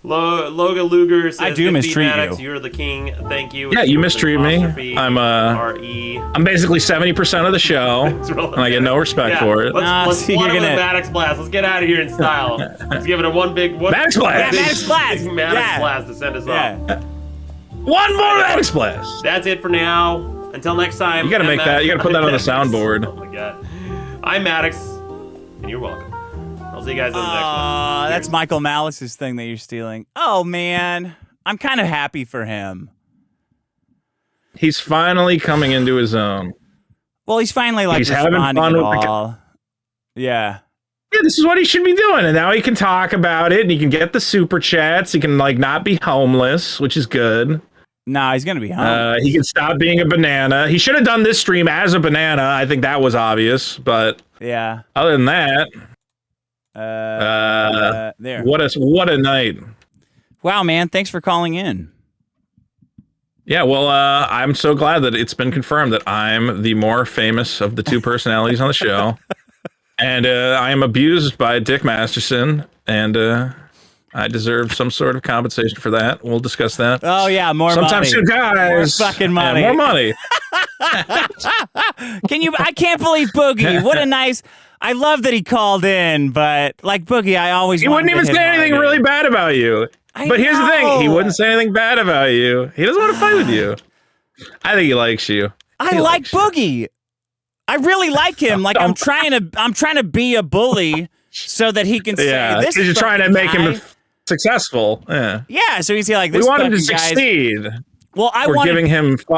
Loga Luger says, I do "Good mistreat feed, Maddox. you. You're the king. Thank you. Yeah, It's you an mistreat me. apostrophe, I'm R-E. I'm basically 70% of the show, and I get no respect for it. Let's see, flood you're it with gonna- Maddox Blast. Let's get out of here in style. Let's give it a Maddox Blast. Yeah, Maddox Blast. Maddox Yeah. Blast to send us Yeah. off. One more Maddox Blast. That's it for now. Until next time. You gotta I'm make that. You gotta put that on the soundboard. Oh my god. I'm Maddox, and you're welcome. I'll see you guys on the next one. That's Michael Malice's thing that you're stealing. Oh, man. I'm kind of happy for him. He's finally coming into his own. Well, he's finally like He's having responding fun at with the all. Yeah. Yeah, this is what he should be doing, and now he can talk about it, and he can get the super chats. He can like not be homeless, which is good. No, he's gonna be home. He can stop being a banana. He should have done this stream as a banana. I think that was obvious, but Yeah. other than that, There. what a night. Wow, man. Thanks for calling in. Yeah, well, I'm so glad that it's been confirmed that I'm the more famous of the two personalities on the show. And I am abused by Dick Masterson, and I deserve some sort of compensation for that. We'll discuss that. Oh, yeah. More Sometimes money. two guys. More fucking money. Yeah, more money. I can't believe Boogie. What a nice. I love that he called in, but like Boogie, I always He wouldn't even say anything really bad about you. But here's the thing, he wouldn't say anything bad about you. He doesn't want to fight with you. I think he likes you. I like Boogie. I really like him. Like I'm trying to be a bully so that he can say Yeah, this. because you're trying to fucking make guy. him successful. Yeah. Yeah, so he's like this. We want him to fucking guy's- succeed. Well,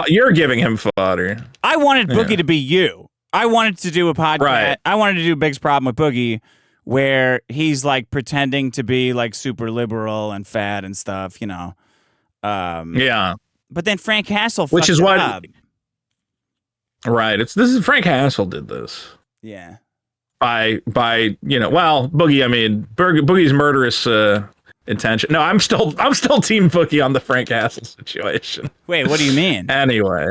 You're giving him fodder. I wanted Boogie to be you. I wanted to do a podcast. Right. I wanted to do Big's Problem with Boogie, where he's like pretending to be like super liberal and fat and stuff, Yeah. But then Frank Castle Which fucked is it what- up. Right. This is Frank Hassel did this. Yeah. By Boogie, I mean Boogie's murderous intention. No, I'm still Team Boogie on the Frank Hassel situation. Wait, what do you mean? Anyway.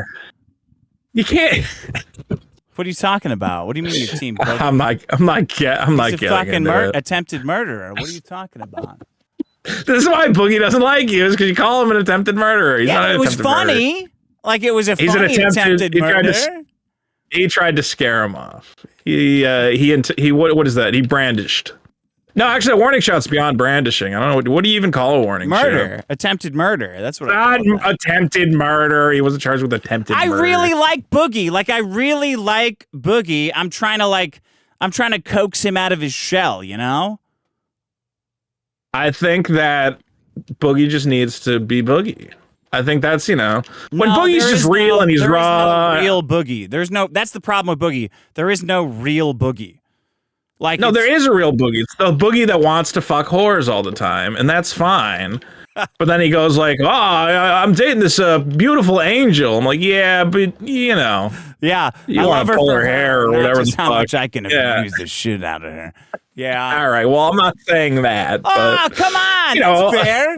You can't What are you talking about? What do you mean your team? Boogie? I'm not He's a getting fucking into it. attempted murderer. What are you talking about? This is why Boogie doesn't like you, is because you call him an attempted murderer. He's not Yeah, an it was attempted murderer. funny. Like it was a He's an funny attempted he tried murder. He tried to scare him off. He what is that? He brandished. No, actually, a warning shot's beyond brandishing. I don't know what do you even call a warning Murder, shot? attempted murder. That's what I Not call that. attempted murder. He wasn't charged with attempted I murder. really like Boogie. Like I really like Boogie. I'm trying to coax him out of his shell, I think that Boogie just needs to be Boogie. I think that's, when Boogie's there just is real and he's there is raw. no real Boogie. That's the problem with Boogie. There is no real Boogie. Like No, there is a real Boogie. It's the Boogie that wants to fuck whores all the time, and that's fine. But then he goes like, I'm dating this beautiful angel. I'm like, yeah, but Yeah, you I want love to her pull for her hair or not whatever just the how fuck. much I can Yeah. abuse the shit out of her. Yeah. All right, well, I'm not saying that. Oh, but, come on. you know, That's fair.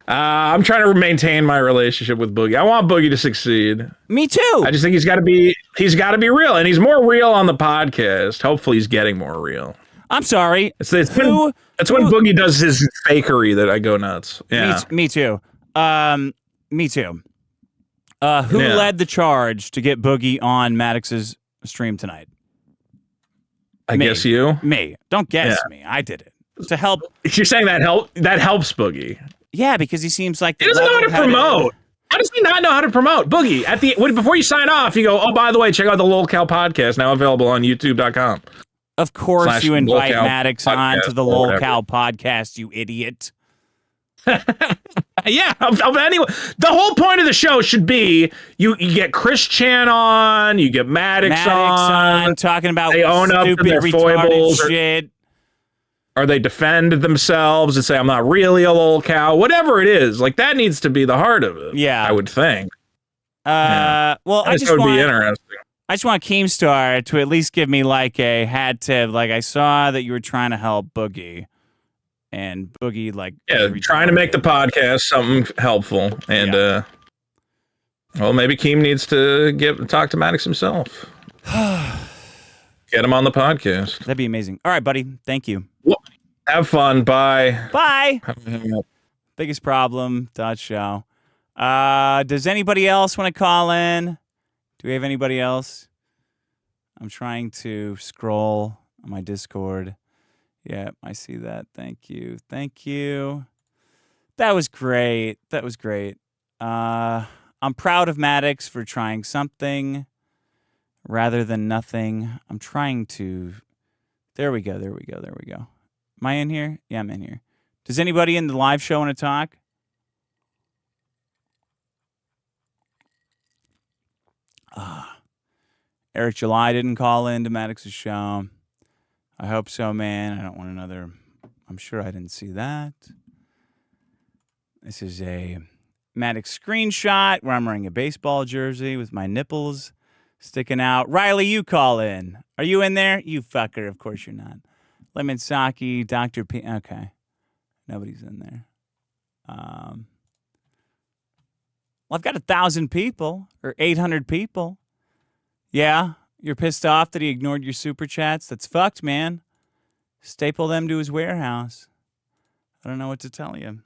I'm trying to maintain my relationship with Boogie. I want Boogie to succeed. Me too. I just think he's got to be real, and he's more real on the podcast. Hopefully, he's getting more real. I'm sorry. It's when Boogie does his fakery that I go nuts. Yeah, Me too. Me too. Who led the charge to get Boogie on Maddox's stream tonight? I guess you. Me. Don't guess me. I did it to help. You're saying that helps Boogie. Yeah, because he seems like He doesn't know how to promote. How does he not know how to promote? Boogie, before you sign off, you go, oh, by the way, check out the LolCal podcast, now available on youtube.com. Of course you invite LolCal Maddox on to the or whatever. LolCal podcast, you idiot. Yeah, anyway, the whole point of the show should be you get Chris Chan on, you get Maddox on, talking about they own up to stupid, their retarded foibles, shit. or they defend themselves and say, I'm not really a LolCal, whatever it is. Like, that needs to be the heart of it. Yeah. I would think. Well, I just would want be interesting. I just want Keemstar to at least give me like a hat tip. Like I saw that you were trying to help Boogie, and Boogie Trying to make the podcast something helpful, and well, maybe Keem needs to talk to Maddox himself. Get him on the podcast. That'd be amazing. All right, buddy. Thank you. Well, have fun. Bye. Bye. Biggest problem. Show. Does anybody else want to call in? Do we have anybody else? I'm trying to scroll on my Discord. Yeah, I see that. Thank you. Thank you. That was great. That was great. I'm proud of Maddox for trying something rather than nothing. I'm trying to... There we go. There we go. There we go. Am I in here? Yeah, I'm in here. Does anybody in the live show want to talk? Eric July didn't call in to Maddox's show. I hope so, man. I don't want another... I'm sure I didn't see that. This is a Maddox screenshot where I'm wearing a baseball jersey with my nipples sticking out. Riley, you call in. Are you in there? You fucker. Of course you're not. Lemon Saki, Dr. P. Okay. Nobody's in there. Well, I've got 1,000 people or 800 people. Yeah, you're pissed off that he ignored your super chats? That's fucked, man. Staple them to his warehouse. I don't know what to tell you.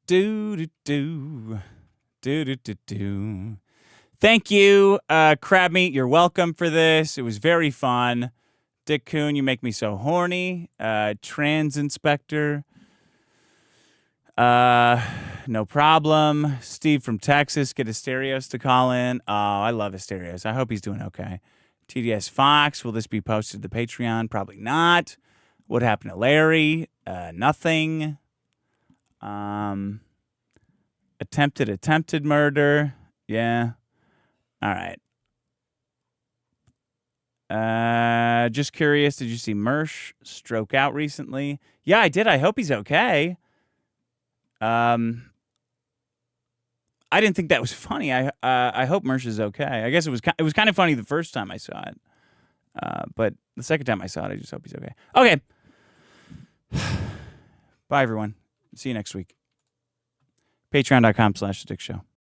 Do. Thank you, Crab Meat. You're welcome for this. It was very fun. Dick Coon, you make me so horny. Trans Inspector. No problem. Steve from Texas, get Asterios to call in. Oh, I love Asterios. I hope he's doing okay. TDS Fox, will this be posted to the Patreon? Probably not. What happened to Larry? Nothing. Attempted murder. Yeah. All right. Just curious, did you see Mersh stroke out recently? Yeah, I did. I hope he's okay. I didn't think that was funny. I hope Mersh is okay. I guess it was kind of funny the first time I saw it. But the second time I saw it, I just hope he's okay. Okay. Bye, everyone. See you next week. Patreon.com/thedickshow.